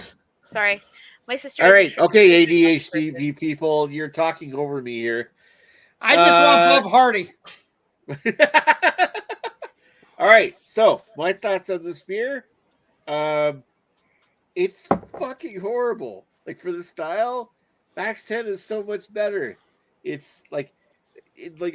Speaker 1: Sorry, My sister.
Speaker 2: All
Speaker 1: has a
Speaker 2: right, okay, ADHD people, you're talking over me here.
Speaker 5: I just want Bob Hardy.
Speaker 2: All right, so my thoughts on this beer. It's fucking horrible. Like for the style, Fax 10 is so much better. It's like,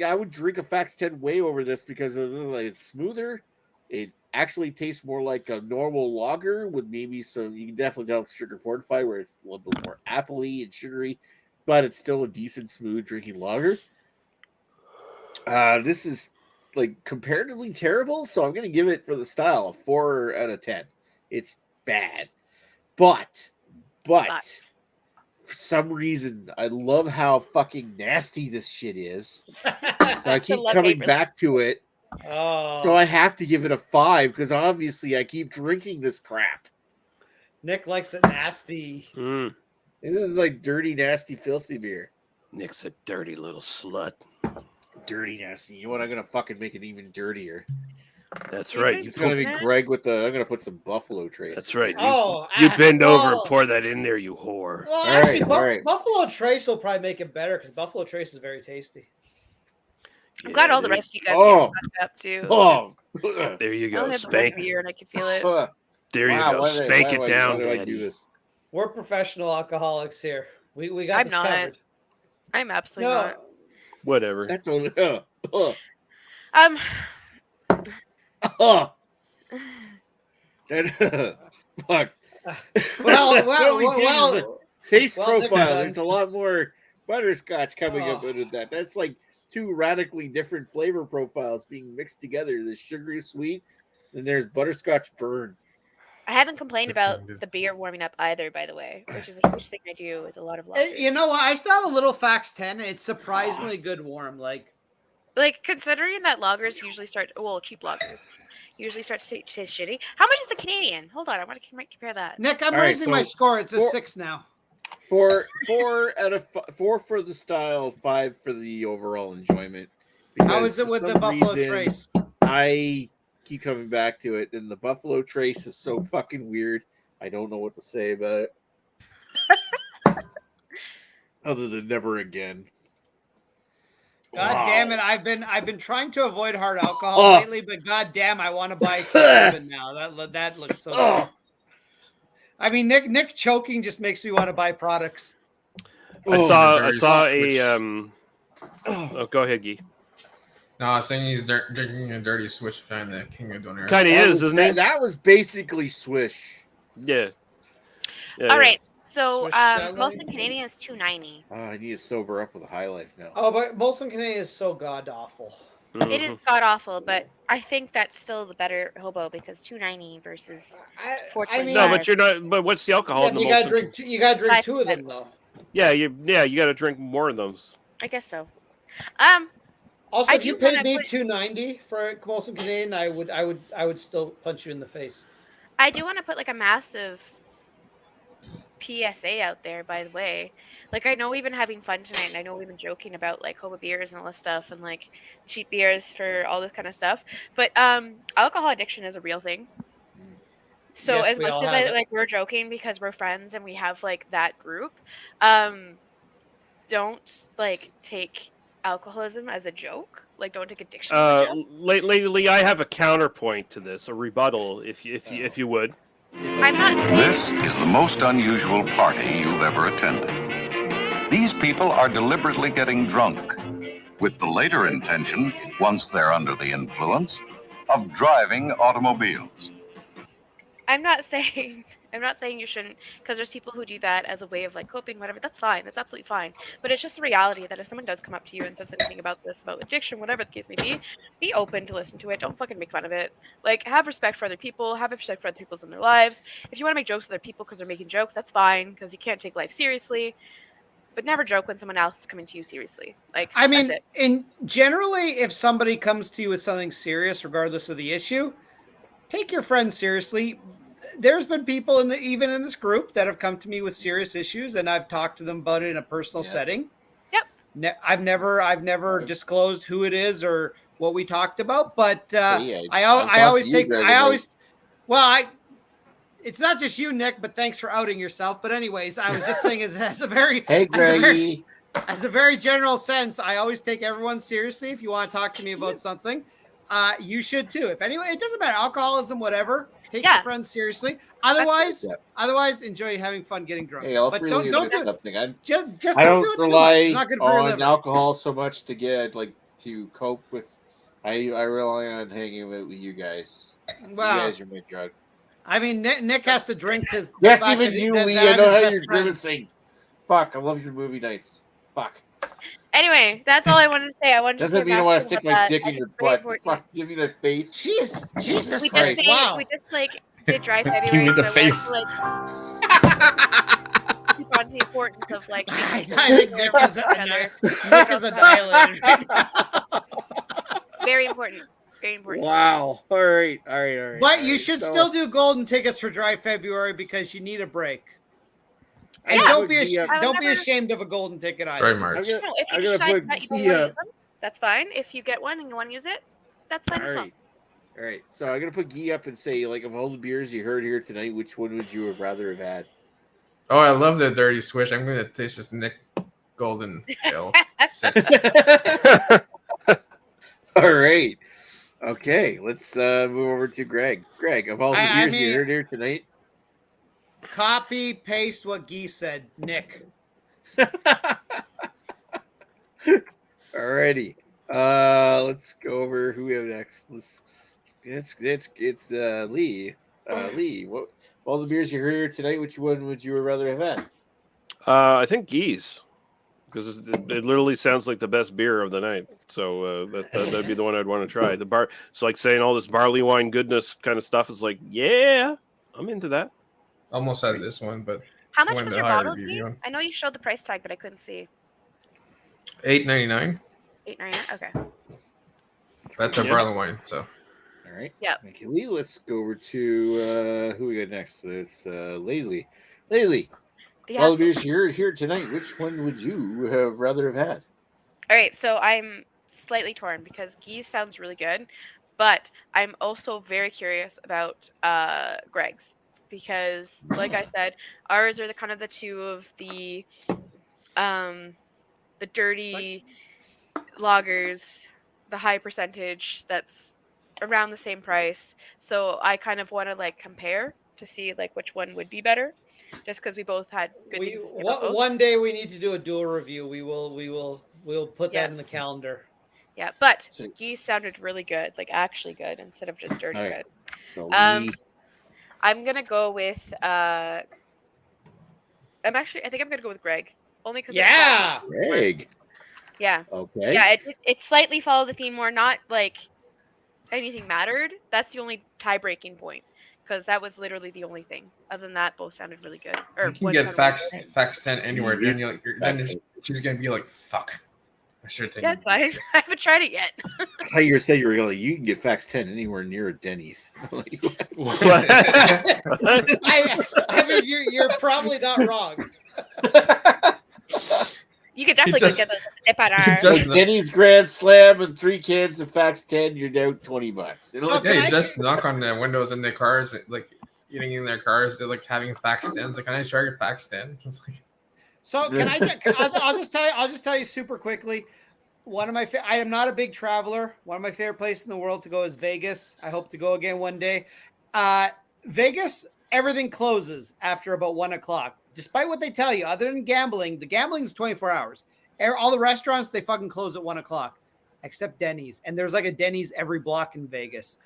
Speaker 2: I would drink a Fax 10 way over this because it's smoother. It actually tastes more like a normal lager with maybe some. You can definitely tell it's sugar fortified, where it's a little bit more appley and sugary, but it's still a decent, smooth drinking lager. This is like comparatively terrible, so I'm gonna give it for the style a 4 out of 10. It's bad. But for some reason, I love how fucking nasty this shit is. So I keep coming back to it.
Speaker 5: Oh.
Speaker 2: So I have to give it a 5 because obviously I keep drinking this crap.
Speaker 5: Nick likes it nasty.
Speaker 3: Mm.
Speaker 2: This is like dirty, nasty, filthy beer.
Speaker 3: Nick's a dirty little slut.
Speaker 2: Dirty, nasty. You know what? I'm gonna fucking make it even dirtier.
Speaker 3: That's right.
Speaker 2: It's gonna be Greg with the. I'm gonna put some Buffalo Trace.
Speaker 3: That's right.
Speaker 5: Oh,
Speaker 3: you bend over and pour that in there, you whore.
Speaker 5: Well, actually,
Speaker 2: right.
Speaker 5: Buffalo Trace will probably make it better because Buffalo Trace is very tasty.
Speaker 1: I'm glad all the rest of you guys get up too.
Speaker 2: Oh,
Speaker 3: there you
Speaker 1: I'll
Speaker 3: go.
Speaker 1: have
Speaker 3: Spank.
Speaker 1: Beer and I can feel it.
Speaker 3: There you go. Spank it down,
Speaker 2: Why do I
Speaker 3: Daddy.
Speaker 2: do this?
Speaker 5: We're professional alcoholics here. We got this covered.
Speaker 1: I'm absolutely not.
Speaker 3: Whatever.
Speaker 2: That's only. Fuck.
Speaker 5: Well,
Speaker 2: taste profile. There's a lot more butterscotch coming up into that. That's like 2 radically different flavor profiles being mixed together. There's sugary sweet, and there's butterscotch burn.
Speaker 1: I haven't complained about the beer warming up either, by the way, which is a huge thing I do with a lot of lagers.
Speaker 5: You know, I still have a little Fax 10. It's surprisingly good warm. Like
Speaker 1: considering that lagers usually start, cheap lagers usually start to taste shitty. How much is the Canadian? Hold on, I want to compare that.
Speaker 5: Nick, I'm raising my score. It's a 6 now.
Speaker 2: 4 out of 4 for the style, 5 for the overall enjoyment.
Speaker 5: How is it with the Buffalo Trace?
Speaker 2: I keep coming back to it, and the Buffalo Trace is so fucking weird. I don't know what to say about it. Other than never again.
Speaker 5: God damn it! I've been trying to avoid hard alcohol lately, but god damn, I want to buy something now. That looks so good. I mean, Nick choking just makes me want to buy products.
Speaker 3: I saw a Oh, go ahead, Guy.
Speaker 4: No, I was saying he's drinking a dirty Swish behind the King of Donuts.
Speaker 3: Kind of is, isn't it?
Speaker 2: That was basically Swish.
Speaker 3: Yeah.
Speaker 1: All right. So Molson Canadian is $2.90.
Speaker 2: Oh, I need to sober up with a High Life now.
Speaker 5: Oh, but Molson Canadian is so god awful.
Speaker 3: Mm-hmm.
Speaker 1: It is god awful, but I think that's still the better hobo because $2.90 versus $4.25.
Speaker 3: No, but you're not. But what's the alcohol in the
Speaker 5: you
Speaker 3: Molson?
Speaker 5: gotta drink 2 of them though.
Speaker 3: Yeah, you got to drink more of those.
Speaker 1: I guess so.
Speaker 5: Also, if you paid me $2.90 for Molson Canadian, I would still punch you in the face.
Speaker 1: I do want to put like a massive PSA out there, by the way. Like, I know we've been having fun tonight, and I know we've been joking about like hobo beers and all this stuff, and like cheap beers for all this kind of stuff. But alcohol addiction is a real thing. So
Speaker 5: Yes,
Speaker 1: as much as we're joking because we're friends and we have like that group, don't like take alcoholism as a joke. Like, don't take addiction as a joke.
Speaker 3: Lately, I have a counterpoint to this, a rebuttal, if you would.
Speaker 1: I'm not.
Speaker 8: This is the most unusual party you've ever attended. These people are deliberately getting drunk, with the later intention, once they're under the influence, of driving automobiles.
Speaker 1: I'm not saying you shouldn't, because there's people who do that as a way of like coping, whatever. That's fine. That's absolutely fine. But it's just the reality that if someone does come up to you and says anything about this, about addiction, whatever the case may be open to listen to it. Don't fucking make fun of it. Like, have respect for other people. Have respect for other people's in their lives. If you want to make jokes with other people because they're making jokes, that's fine, because you can't take life seriously. But never joke when someone else is coming to you seriously. Like,
Speaker 5: I mean,
Speaker 1: that's it.
Speaker 5: in generally, if somebody comes to you with something serious, regardless of the issue, take your friends seriously. There's been people even in this group that have come to me with serious issues, and I've talked to them about it in a personal setting.
Speaker 1: Yep.
Speaker 5: I've never disclosed who it is or what we talked about, but I always it's not just you, Nick, but thanks for outing yourself. But anyways, I was just saying as a very
Speaker 2: Hey, Greggy.
Speaker 5: as a very general sense, I always take everyone seriously. If you want to talk to me about something, you should too. If anyway, it doesn't matter, alcoholism, whatever. Take your friends seriously. Otherwise, enjoy having fun getting drunk.
Speaker 2: Hey, I'll
Speaker 5: but
Speaker 2: freely
Speaker 5: don't
Speaker 2: admit
Speaker 5: do
Speaker 2: something.
Speaker 5: just
Speaker 2: I
Speaker 5: don't
Speaker 2: don't
Speaker 5: do it too much.
Speaker 2: rely
Speaker 5: It's not good for your
Speaker 2: on
Speaker 5: liver.
Speaker 2: alcohol so much to cope with. I rely on hanging out with you guys.
Speaker 5: Wow.
Speaker 2: You guys are my drug.
Speaker 5: I mean, Nick has to drink to.
Speaker 2: Yes, even you, Lee. I know how you're
Speaker 5: friend.
Speaker 2: grimacing. Fuck, I love your movie nights. Fuck.
Speaker 1: Anyway, that's all I wanted to say. I wanted to
Speaker 2: Doesn't
Speaker 1: say
Speaker 2: mean I want to
Speaker 1: back
Speaker 2: stick
Speaker 1: about
Speaker 2: my
Speaker 1: that.
Speaker 2: dick
Speaker 1: I
Speaker 2: in your
Speaker 1: think it's very
Speaker 2: butt.
Speaker 1: important.
Speaker 2: Fuck, give me the face.
Speaker 5: Jesus
Speaker 1: We
Speaker 5: Christ!
Speaker 1: just
Speaker 5: Wow.
Speaker 1: we just like did dry
Speaker 4: Give
Speaker 1: February.
Speaker 4: me the
Speaker 1: so I wanted
Speaker 4: face.
Speaker 1: to, like, keep on the importance of like.
Speaker 5: I think Nick is a dilated right now.
Speaker 1: Very important. Very important.
Speaker 2: Wow. All right.
Speaker 5: But you should still do golden tickets for dry February because you need a break. And
Speaker 1: Yeah.
Speaker 5: don't be
Speaker 1: However-
Speaker 5: ashamed of a golden ticket either.
Speaker 4: Sorry, March.
Speaker 1: No, if you
Speaker 2: I'm
Speaker 1: decide
Speaker 2: gonna put
Speaker 1: that you don't
Speaker 2: G
Speaker 1: want to
Speaker 2: up.
Speaker 1: use them, that's fine. If you get one and you want to use it, that's fine as well.
Speaker 2: All right. So I'm gonna put Gee up and say, like, of all the beers you heard here tonight, which one would you have rather have had?
Speaker 4: Oh, I love the dirty swish. I'm gonna taste this Nick Golden Ale. 6.
Speaker 2: All right. Okay, let's move over to Greg. Greg, of all the beers you heard here tonight,
Speaker 5: Copy paste what Guy said, Nick.
Speaker 2: alrighty. Let's go over who we have next. It's Lee. Lee, what of all the beers you heard here tonight, which one would you rather have had?
Speaker 3: I think Geese, because it literally sounds like the best beer of the night. So that'd be the one I'd want to try. It's like saying all this barley wine goodness kind of stuff is like, yeah, I'm into that.
Speaker 4: Almost had this one, but
Speaker 1: How much
Speaker 4: went
Speaker 1: was
Speaker 4: the
Speaker 1: your
Speaker 4: higher
Speaker 1: bottle?
Speaker 4: review
Speaker 1: Guy?
Speaker 4: one.
Speaker 1: I know you showed the price tag, but I couldn't see.
Speaker 4: $8.99.
Speaker 1: $8.99. Okay.
Speaker 4: That's a barley wine. So
Speaker 2: All right.
Speaker 1: Yep.
Speaker 2: Thank you, Lee. Let's go over to who we got next. It's Laylee. Laylee,
Speaker 1: The
Speaker 2: all the
Speaker 1: answer.
Speaker 2: beers you heard here tonight, which one would you have rather have had?
Speaker 1: All right, so I'm slightly torn because Geese sounds really good, but I'm also very curious about Greg's because, like I said, ours are the kind of the two of the dirty lagers, the high percentage that's around the same price. So I kind of want to like compare to see like which one would be better, just because we both had good things to say about both.
Speaker 5: One day we need to do a dual review. We'll put that in the calendar.
Speaker 1: Yeah, but
Speaker 2: So-
Speaker 1: Geese sounded really good, like actually good instead of just dirty
Speaker 2: All right.
Speaker 1: good.
Speaker 2: So
Speaker 1: Um,
Speaker 2: Lee,
Speaker 1: I'm gonna go with I think I'm gonna go with Greg. Only because
Speaker 5: Yeah.
Speaker 2: Greg.
Speaker 1: yeah.
Speaker 2: Okay.
Speaker 1: Yeah, it slightly followed the theme more, not like anything mattered. That's the only tie-breaking point. Because that was literally the only thing. Other than that, both sounded really good. Or
Speaker 4: you can
Speaker 1: one
Speaker 4: get
Speaker 1: sounded
Speaker 4: fax
Speaker 1: really good.
Speaker 4: fax 10 anywhere. Then
Speaker 2: Fax
Speaker 4: she's gonna be like, "Fuck, I should take."
Speaker 1: Yeah, it's fine. I haven't tried it yet.
Speaker 2: I thought you said you were going. You can get Fax 10 anywhere near a Denny's. Like,
Speaker 5: I mean, you're probably not wrong.
Speaker 1: You could definitely
Speaker 4: just-
Speaker 1: go get those at the dip on our.
Speaker 4: just-
Speaker 2: like Denny's Grand Slam and 3 cans of Fax 10, you're down $20. You know, like,
Speaker 4: Yeah, you just knock on the windows in their cars, like eating in their cars. They're like having fax 10s. Like, can I try your fax 10? It's like,
Speaker 5: So can I'll just tell you super quickly. One of my I am not a big traveler. One of my favorite places in the world to go is Vegas. I hope to go again one day. Vegas, everything closes after about 1:00. Despite what they tell you, other than gambling, the gambling is 24 hours. All the restaurants, they fucking close at 1:00, except Denny's. And there's like a Denny's every block in Vegas.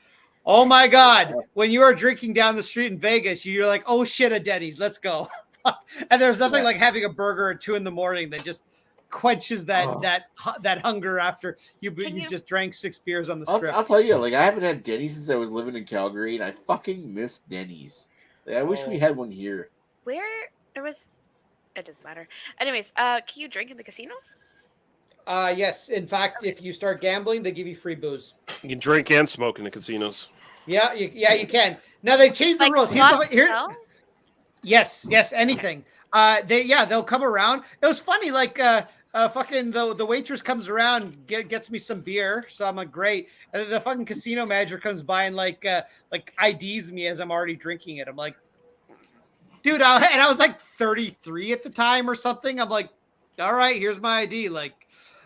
Speaker 5: Oh my God. When you are drinking down the street in Vegas, you're like, oh shit, a Denny's, let's go. And there's nothing like having a burger at 2 a.m. that just quenches that hunger after you just drank 6 beers on the strip.
Speaker 2: I'll tell you, like, I haven't had Denny's since I was living in Calgary, and I fucking miss Denny's. Like, I wish we had one here.
Speaker 1: Where there was, it doesn't matter. Anyways, can you drink in the casinos?
Speaker 5: Yes. In fact, if you start gambling, they give you free booze.
Speaker 3: You can drink and smoke in the casinos.
Speaker 5: Yeah, you can. Now they've changed the
Speaker 1: Like
Speaker 5: rules.
Speaker 1: slots sell?
Speaker 5: Yes, anything. They'll come around. It was funny, like fucking the waitress comes around, gets me some beer, so I'm like, great. And then the fucking casino manager comes by and like IDs me as I'm already drinking it. I'm like, dude, I was like 33 at the time or something. I'm like, all right, here's my ID. Like,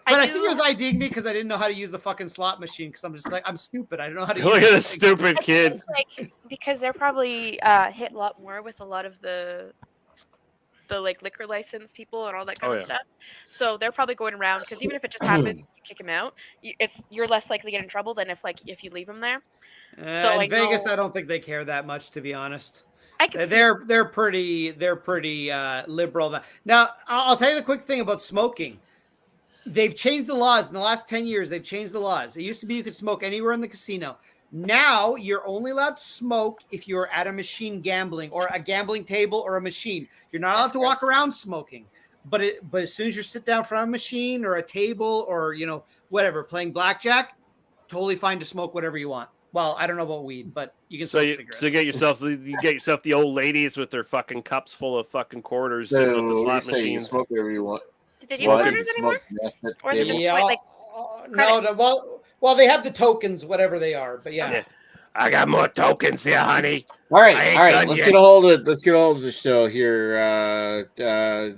Speaker 5: but I think it was IDing me because I didn't know how to use the fucking slot machine. Because I'm just like, I'm stupid. I don't know how to use.
Speaker 3: Look at this stupid kid.
Speaker 1: It's like because they're probably hit a lot more with a lot of the like liquor license people and all that kind of stuff. So they're probably going around because even if it just happens, you kick him out. You're less likely to get in trouble than if you leave him there. So
Speaker 5: in Vegas, I don't think they care that much, to be honest. They're pretty liberal. Now, I'll tell you the quick thing about smoking. They've changed the laws in the last 10 years. They've changed the laws. It used to be you could smoke anywhere in the casino. Now you're only allowed to smoke if you're at a machine gambling or a gambling table or a machine. You're not allowed to walk around smoking. But as soon as you sit down in front of a machine or a table or whatever, playing blackjack, totally fine to smoke whatever you want. Well, I don't know about weed, but you can smoke cigarettes.
Speaker 3: So you get yourself the old ladies with their fucking cups full of fucking quarters sitting at the slot machines.
Speaker 2: Smoke whatever you want.
Speaker 1: Did they do quarters anymore? Or is it just like
Speaker 5: well, they have the tokens, whatever they are, but yeah.
Speaker 3: I got more tokens here, honey.
Speaker 2: All right. Let's get a hold of the show here.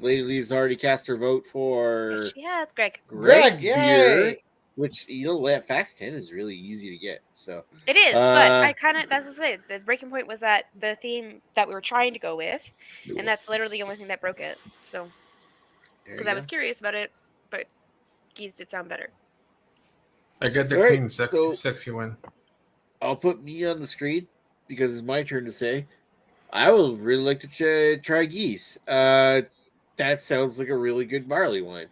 Speaker 2: Lady Lee's already cast her vote for.
Speaker 1: Yeah, it's Greg.
Speaker 2: Greg's beer, which Fax 10 is really easy to get. So
Speaker 1: it is, but I kind of that's the breaking point was that the theme that we were trying to go with, and that's literally the only thing that broke it. So because I was curious about it, but Geese did sound better.
Speaker 4: I get the clean, sexy one.
Speaker 2: I'll put me on the screen because it's my turn to say. I would really like to try Geese. That sounds like a really good barley wine.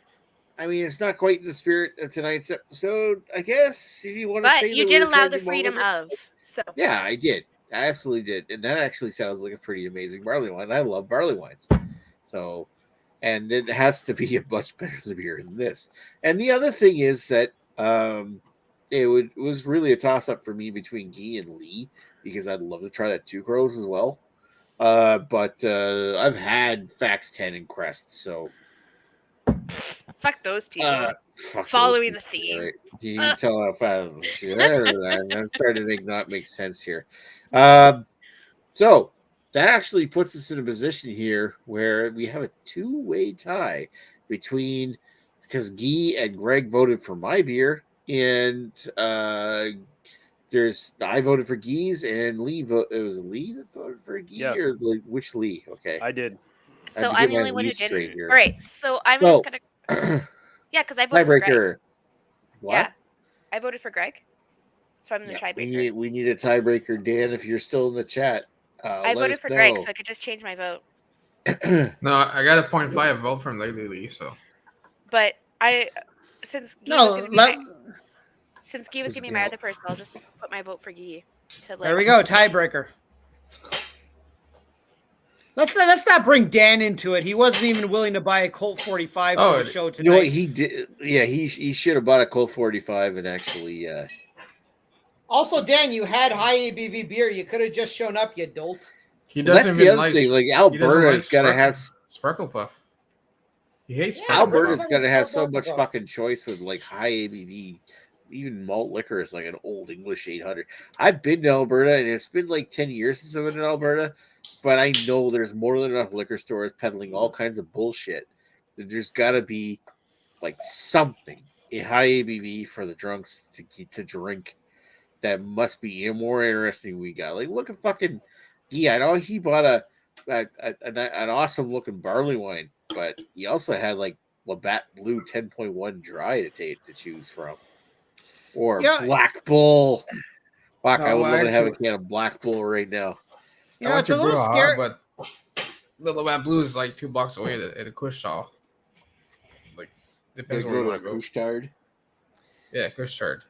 Speaker 2: I mean, it's not quite in the spirit of tonight's episode, I guess. If you want to say,
Speaker 1: but you did allow the freedom of. So
Speaker 2: yeah, I did. I absolutely did, and that actually sounds like a pretty amazing barley wine. I love barley wines, so and it has to be a much better beer than this. And the other thing is that it was really a toss up for me between Guy and Lee because I'd love to try that Two Crows as well. But I've had Fax 10 and Crest, so
Speaker 1: fuck those people. Following the theme.
Speaker 2: Right? You can tell how fast I'm starting to not make sense here. So that actually puts us in a position here where we have a two-way tie between because Guy and Greg voted for my beer. And I voted for Guy's and Lee it was Lee that voted for Guy or which Lee? Okay,
Speaker 3: I did.
Speaker 1: So I'm the only one who didn't. All right, so I'm just gonna because I voted for Greg.
Speaker 2: What?
Speaker 1: Yeah, I voted for Greg, so I'm the tiebreaker.
Speaker 2: We need a tiebreaker, Dan. If you're still in the chat,
Speaker 1: I voted for Greg, so I could just change my vote.
Speaker 4: No, I got a 0.5 vote from Lady Lee, so.
Speaker 1: But since Guy was giving me my other person, I'll just put my vote for Guy.
Speaker 5: There we go, tiebreaker. Let's not bring Dan into it. He wasn't even willing to buy a Colt 45 for the show tonight.
Speaker 2: You know what he did? Yeah, he should have bought a Colt 45 and actually.
Speaker 5: Also, Dan, you had high ABV beer. You could have just shown up, you dolt.
Speaker 4: He doesn't
Speaker 2: That's the other thing. Like Alberta's got to have
Speaker 4: Sparkle Puff. He hates
Speaker 2: Alberta's got to have so much fucking choice with like high ABV. Even malt liquor is like an old English 800. I've been to Alberta, and it's been like 10 years since I've been in Alberta, but I know there's more than enough liquor stores peddling all kinds of bullshit. There's got to be like something in high ABV for the drunks to drink that must be more interesting we got. Like, look at fucking I know he bought an awesome looking barley wine, but he also had like Labatt Blue 10.1 dry to choose from. Or Black Bull. Fuck, I would love to have a can of Black Bull right now.
Speaker 5: You know, it's a little scary.
Speaker 4: But the Labatt Blue is like $2 away at a Couche-Tard. Like, depends where you want to go.
Speaker 2: Couche-Tard?
Speaker 4: Yeah, Couche-Tard.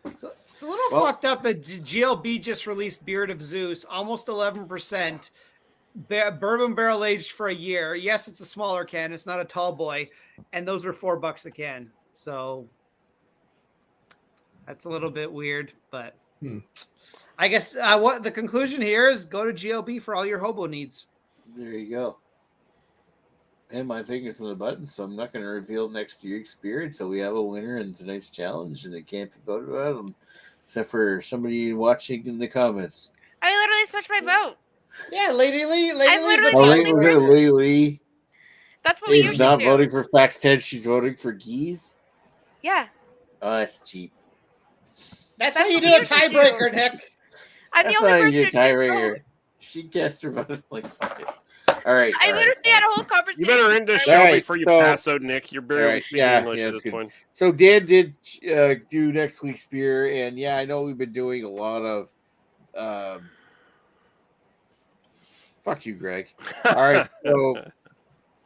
Speaker 5: It's a little fucked up that GLB just released Beard of Zeus, almost 11%. Bourbon barrel aged for a year. Yes, it's a smaller can. It's not a tall boy. And those are $4 a can. So that's a little bit weird, but I guess what the conclusion here is go to GLB for all your hobo needs.
Speaker 2: There you go. And my finger's on the button, so I'm not going to reveal next year's beer until we have a winner in tonight's challenge, and it can't be voted on except for somebody watching in the comments.
Speaker 1: I literally switched my vote.
Speaker 5: Yeah, Lady Lee.
Speaker 1: I'm
Speaker 5: Lady Lee's the
Speaker 1: literally
Speaker 2: Oh,
Speaker 1: the only
Speaker 2: was it
Speaker 1: person.
Speaker 2: Lee?
Speaker 1: That's what we
Speaker 2: Is
Speaker 1: usually
Speaker 2: not
Speaker 1: do.
Speaker 2: voting for Fax 10, she's voting for Geese?
Speaker 1: Yeah,
Speaker 2: Oh, that's cheap.
Speaker 5: That's how
Speaker 1: That's
Speaker 5: you
Speaker 1: what
Speaker 5: do
Speaker 1: we
Speaker 5: a
Speaker 1: usually do.
Speaker 5: tiebreaker, Nick.
Speaker 1: I'm the
Speaker 2: That's
Speaker 1: only
Speaker 2: not
Speaker 1: person
Speaker 2: your
Speaker 1: who didn't
Speaker 2: tiebreaker.
Speaker 1: vote.
Speaker 2: She guessed her vote. Like, fuck it. All right.
Speaker 1: I
Speaker 2: all right,
Speaker 1: literally had
Speaker 2: fine.
Speaker 1: a whole conversation.
Speaker 3: You better end this
Speaker 1: I
Speaker 3: show
Speaker 2: All right,
Speaker 3: before you
Speaker 2: so-
Speaker 3: pass out, Nick. You're
Speaker 2: All
Speaker 3: barely
Speaker 2: right,
Speaker 3: speaking English at
Speaker 2: that's
Speaker 3: this
Speaker 2: good.
Speaker 3: point.
Speaker 2: So Dan did do next week's beer, and yeah, I know we've been doing a lot of. Fuck you, Greg. All right, so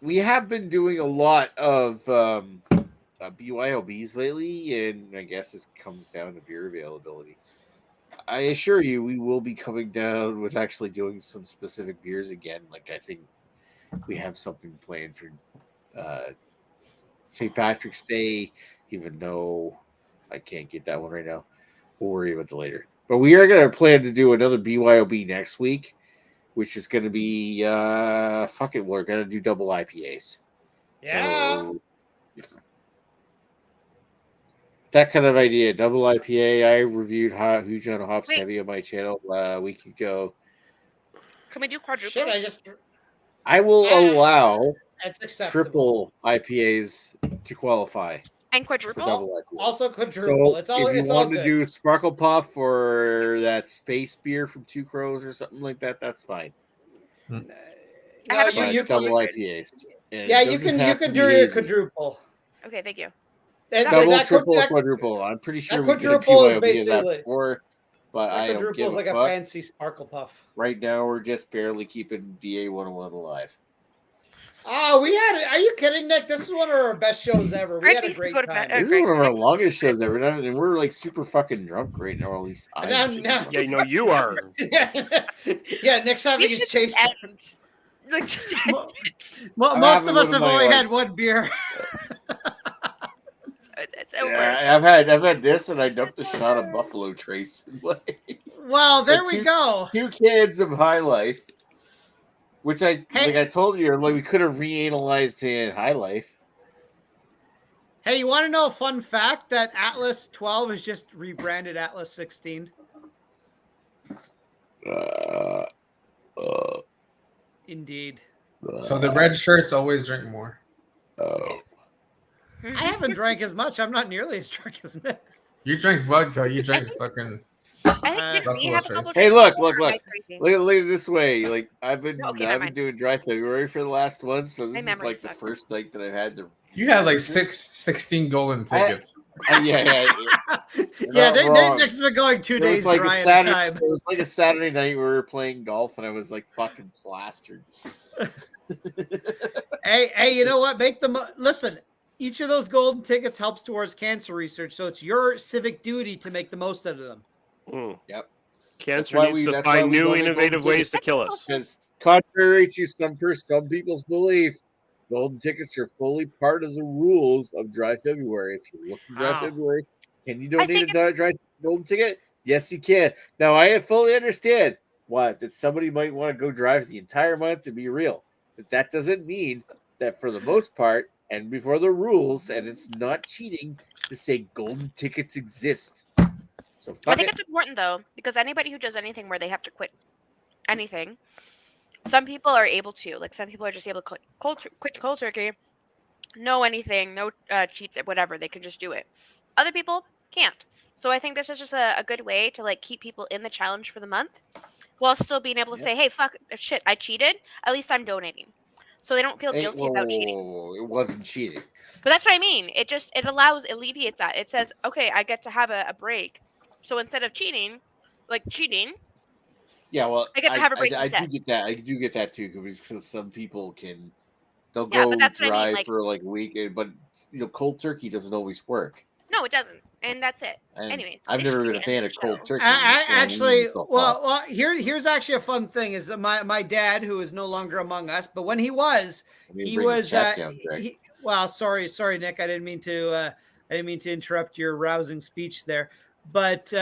Speaker 2: we have been doing a lot of BYOBs lately, and I guess this comes down to beer availability. I assure you, we will be coming down with actually doing some specific beers again. Like I think we have something planned for St. Patrick's Day, even though I can't get that one right now. We'll worry about it later. But we are going to plan to do another BYOB next week, which is going to be we're going to do double IPAs.
Speaker 5: Yeah.
Speaker 2: So, that kind of idea, double IPA. I reviewed Huge on Hops
Speaker 1: Wait.
Speaker 2: Heavy on my channel a week ago.
Speaker 1: Can we do quadruple?
Speaker 5: Shit, I just.
Speaker 2: I will allow
Speaker 5: That's acceptable.
Speaker 2: triple IPAs to qualify
Speaker 1: And
Speaker 2: for
Speaker 1: quadruple?
Speaker 2: double IPA.
Speaker 5: Also quadruple.
Speaker 2: So
Speaker 5: It's all.
Speaker 2: if you
Speaker 5: It's all
Speaker 2: want to
Speaker 5: good.
Speaker 2: do Sparkle Puff or that space beer from Two Crows or something like that, that's fine.
Speaker 5: No,
Speaker 1: haven't-
Speaker 2: But
Speaker 5: you
Speaker 2: double
Speaker 5: can.
Speaker 2: IPAs. And
Speaker 5: Yeah,
Speaker 2: it
Speaker 5: you
Speaker 2: doesn't
Speaker 5: can. You
Speaker 2: have
Speaker 5: can
Speaker 2: to
Speaker 5: do
Speaker 2: be
Speaker 5: your
Speaker 2: hazy.
Speaker 5: quadruple.
Speaker 1: Okay, thank you.
Speaker 2: Double,
Speaker 5: That
Speaker 2: triple, or
Speaker 5: that
Speaker 2: quadruple. I'm pretty sure we did a
Speaker 5: quadruple is
Speaker 2: BYOB of that
Speaker 5: basically-
Speaker 2: before, but I don't
Speaker 5: quadruple
Speaker 2: give
Speaker 5: is like
Speaker 2: a
Speaker 5: a
Speaker 2: fuck.
Speaker 5: fancy sparkle puff.
Speaker 2: Right now, we're just barely keeping BA101 alive.
Speaker 5: Oh, we had it. Are you kidding, Nick? This is one of our best shows ever. We
Speaker 1: Greg
Speaker 5: had a
Speaker 1: needs to
Speaker 5: great
Speaker 1: go to
Speaker 5: time.
Speaker 1: bed.
Speaker 2: This is
Speaker 1: Greg,
Speaker 2: one of our
Speaker 1: Greg-
Speaker 2: longest shows ever done, and we're like super fucking drunk right now, or at least I'm
Speaker 5: Now-
Speaker 2: super
Speaker 5: now-
Speaker 2: drunk.
Speaker 3: Yeah, you are.
Speaker 5: Yeah, Nick's having
Speaker 1: We
Speaker 5: his
Speaker 1: should
Speaker 5: chase.
Speaker 1: just end. Like, just end
Speaker 5: Mo-
Speaker 1: it.
Speaker 5: Most of us
Speaker 2: having
Speaker 5: have
Speaker 2: one of
Speaker 5: only
Speaker 2: my,
Speaker 5: had one beer.
Speaker 1: It's over.
Speaker 2: Yeah, I've had this, and I dumped a shot of Buffalo Trace.
Speaker 5: Well, there
Speaker 2: But
Speaker 5: we go.
Speaker 2: 2 cans of High Life, which I
Speaker 5: Hey.
Speaker 2: like. I told you, like we could have reanalyzed in High Life.
Speaker 5: Hey, you want to know a fun fact that Atlas 12 is just rebranded Atlas 16? Indeed.
Speaker 4: So the red shirts always drink more.
Speaker 5: I haven't drank as much. I'm not nearly as drunk as Nick.
Speaker 4: You drink vodka. You drink fucking.
Speaker 1: I think didn't we have a
Speaker 4: Buffalo
Speaker 1: couple
Speaker 4: Trace.
Speaker 2: Hey,
Speaker 1: drinks
Speaker 2: look,
Speaker 1: before,
Speaker 2: look,
Speaker 1: or am I
Speaker 2: look.
Speaker 1: crazy?
Speaker 2: Look at it this way. Like I've been
Speaker 1: Okay, never mind.
Speaker 2: doing dry February for the last month, so
Speaker 1: My
Speaker 2: this is
Speaker 1: memory
Speaker 2: like the
Speaker 1: sucks.
Speaker 2: first night that I've had the.
Speaker 4: You had like 16 golden tickets.
Speaker 2: Yeah.
Speaker 5: Yeah,
Speaker 2: not wrong.
Speaker 5: Nick's been going 2
Speaker 2: It was
Speaker 5: days
Speaker 2: like
Speaker 5: dry
Speaker 2: a
Speaker 5: at a
Speaker 2: Saturday.
Speaker 5: time.
Speaker 2: It was like a Saturday night we were playing golf, and I was like fucking plastered.
Speaker 5: Hey, you know what? Make them listen. Each of those golden tickets helps towards cancer research, so it's your civic duty to make the most out of them.
Speaker 3: Mm.
Speaker 2: Yep.
Speaker 3: Cancer
Speaker 2: why
Speaker 3: needs
Speaker 2: we-
Speaker 3: to
Speaker 2: that's why
Speaker 3: find
Speaker 2: we
Speaker 3: new,
Speaker 2: donate
Speaker 3: innovative
Speaker 2: golden
Speaker 3: ways to kill us.
Speaker 2: Because contrary to some people's belief, golden tickets are fully part of the rules of Dry February. If you look for Dry
Speaker 5: Wow.
Speaker 2: February, can you
Speaker 1: I
Speaker 2: donate
Speaker 1: think
Speaker 2: a dry golden ticket? Yes, you can. Now, I fully understand that somebody might want to go drive the entire month to be real, but that doesn't mean that for the most part, and before the rules, and it's not cheating to say golden tickets exist. So
Speaker 1: I
Speaker 2: fuck
Speaker 1: think
Speaker 2: it.
Speaker 1: it's important though, because anybody who does anything where they have to quit anything, some people are able to. Like some people are just able to quit cold turkey, no anything, no cheats, whatever. They can just do it. Other people can't. So I think this is just a good way to like keep people in the challenge for the month, while still being able to
Speaker 2: Yep.
Speaker 1: say, "Hey, fuck, shit, I cheated. At least I'm donating," so they don't feel
Speaker 2: Hey,
Speaker 1: guilty
Speaker 2: whoa,
Speaker 1: about
Speaker 2: whoa,
Speaker 1: cheating.
Speaker 2: whoa, whoa. It wasn't cheating.
Speaker 1: But that's what I mean. It alleviates that. It says, okay, I get to have a break. So instead of cheating,
Speaker 2: Yeah, well,
Speaker 1: I get to have a break
Speaker 2: I do
Speaker 1: instead.
Speaker 2: get that. I do get that too, because some people they'll
Speaker 1: Yeah,
Speaker 2: go
Speaker 1: but that's what I mean,
Speaker 2: dry
Speaker 1: like-
Speaker 2: for like a week, but cold turkey doesn't always work.
Speaker 1: No, it doesn't. And that's it.
Speaker 2: And
Speaker 1: Anyways,
Speaker 2: I've
Speaker 1: this
Speaker 2: never
Speaker 1: should
Speaker 2: been
Speaker 1: be
Speaker 2: a
Speaker 1: the
Speaker 2: fan
Speaker 1: end
Speaker 2: of
Speaker 1: the
Speaker 2: cold
Speaker 1: show.
Speaker 2: turkey.
Speaker 5: Actually, well, here's actually a fun thing is that my dad, who is no longer among us, but when he was, he was sorry, Nick, I didn't mean to interrupt your rousing speech there. But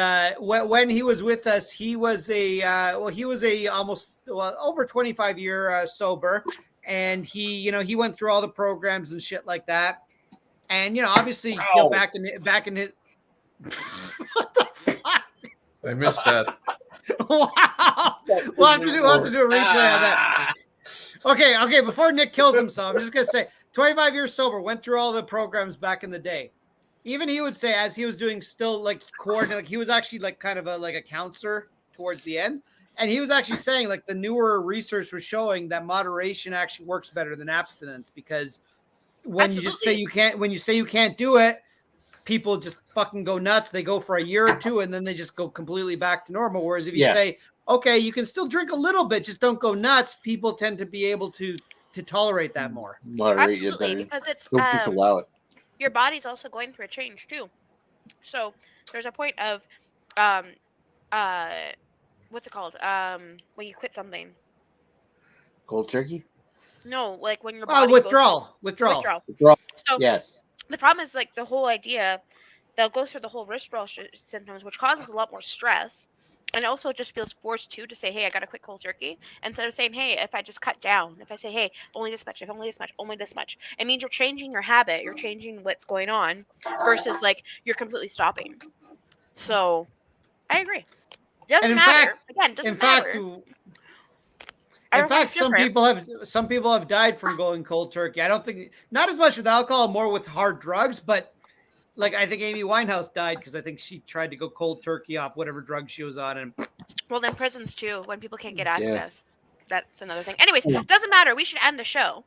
Speaker 5: when he was with us, he was almost over 25-year sober, and he went through all the programs and shit like that, and obviously back in his what the fuck?
Speaker 4: I missed that.
Speaker 5: Wow. We'll have to do a replay on that. Okay. Before Nick kills himself, I'm just gonna say 25 years sober, went through all the programs back in the day. Even he would say, as he was doing still like coordinate, like he was actually like kind of a counselor towards the end. And he was actually saying like the newer research was showing that moderation actually works better than abstinence, because when you just say you can't do it, people just fucking go nuts. They go for a year or two and then they just go completely back to normal. Whereas if you say, okay, you can still drink a little bit, just don't go nuts, people tend to be able to tolerate that more.
Speaker 2: Moderate
Speaker 1: Absolutely, because it's
Speaker 2: don't disallow it.
Speaker 1: Your body's also going through a change too. So there's a point of what's it called? When you quit something.
Speaker 2: Cold turkey?
Speaker 1: No, like when your body
Speaker 5: withdrawal.
Speaker 1: So
Speaker 2: yes.
Speaker 1: The problem is like the whole idea, they'll go through the whole withdrawal symptoms, which causes a lot more stress. And also it just feels forced to say, hey, I got to quit cold turkey. Instead of saying, hey, if I just cut down, if I say, hey, only this much, only this much, it means you're changing your habit. You're changing what's going on versus like you're completely stopping. So I agree. It doesn't matter. Again, doesn't matter.
Speaker 5: In fact, some people have died from going cold turkey. I don't think, not as much with alcohol, more with hard drugs, but like I think Amy Winehouse died because I think she tried to go cold turkey off whatever drug she was on. And
Speaker 1: well, then prisons too, when people can't get access. That's another thing. Anyways, doesn't matter. We should end the show.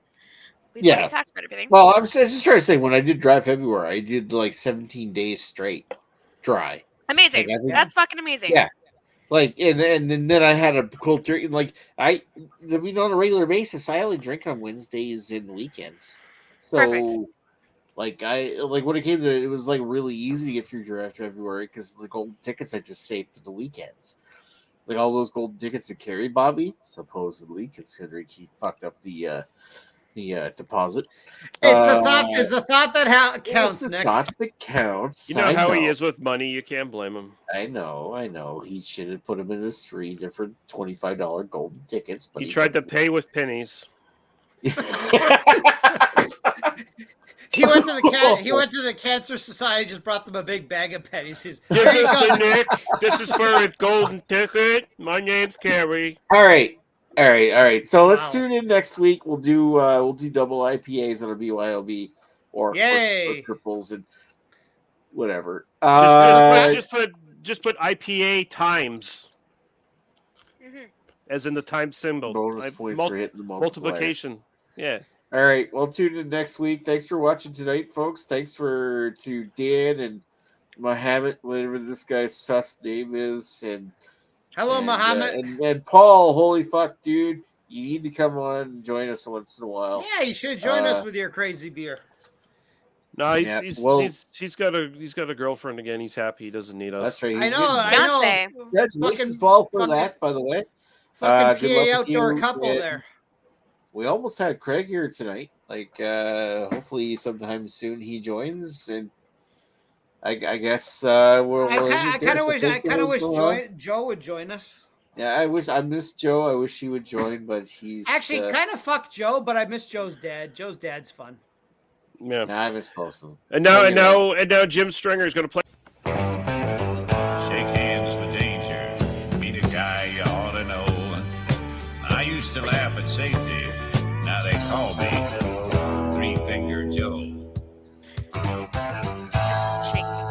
Speaker 1: We've already talked about everything.
Speaker 2: Well, I was just trying to say, when I did dry February, I did like 17 days straight dry.
Speaker 1: Amazing. Like, that's fucking amazing.
Speaker 2: Yeah. Like, and then I had a cold turkey. Like, on a regular basis, I only drink on Wednesdays and weekends. So,
Speaker 1: perfect.
Speaker 2: Like, when it came to it was like really easy to get through draft February because the golden tickets I just saved for the weekends. Like all those golden tickets that carry Bobby, supposedly, considering he fucked up the deposit.
Speaker 5: It's the thought that counts, Nick.
Speaker 2: Thought that counts.
Speaker 3: You know how he is with money. You can't blame him.
Speaker 2: I know. He should have put him in his 3 different $25 golden tickets. But
Speaker 3: he tried to pay with pennies.
Speaker 5: He went to the Cancer Society, just brought them a big bag of pennies.
Speaker 3: Give this to Nick. This is for a golden ticket. My name's Carrie.
Speaker 2: All right. So let's tune in next week. We'll do double IPAs on a BYOB or triples and whatever.
Speaker 3: Just put IPA times, as in the time symbol.
Speaker 2: Bonus points for hitting the
Speaker 3: multiplication. Yeah.
Speaker 2: All right. Well, tune in next week. Thanks for watching tonight, folks. Thanks to Dan and Mohammed, whatever this guy's sus name is, and
Speaker 5: hello, Mohammed,
Speaker 2: and Paul. Holy fuck, dude! You need to come on and join us once in a while.
Speaker 5: Yeah, you should join us with your crazy beer.
Speaker 3: No, he's got a girlfriend again. He's happy. He doesn't need us.
Speaker 2: That's right.
Speaker 5: I know.
Speaker 2: Congratulations, Paul, for that. By the way,
Speaker 5: fucking PA outdoor couple there.
Speaker 2: We almost had Craig here tonight. Like, hopefully sometime soon he joins, and I guess
Speaker 5: I kind of wish Joe would join us.
Speaker 2: Yeah, I miss Joe. I wish he would join, but he's
Speaker 5: actually kind of fuck Joe. But I miss Joe's dad. Joe's dad's fun.
Speaker 3: Yeah,
Speaker 2: I miss both of them.
Speaker 3: And now Jim Stringer is going to play.
Speaker 7: Shake hands for danger. Meet a guy you ought to know. I used to laugh at safety. Now they call me Three Finger Joe.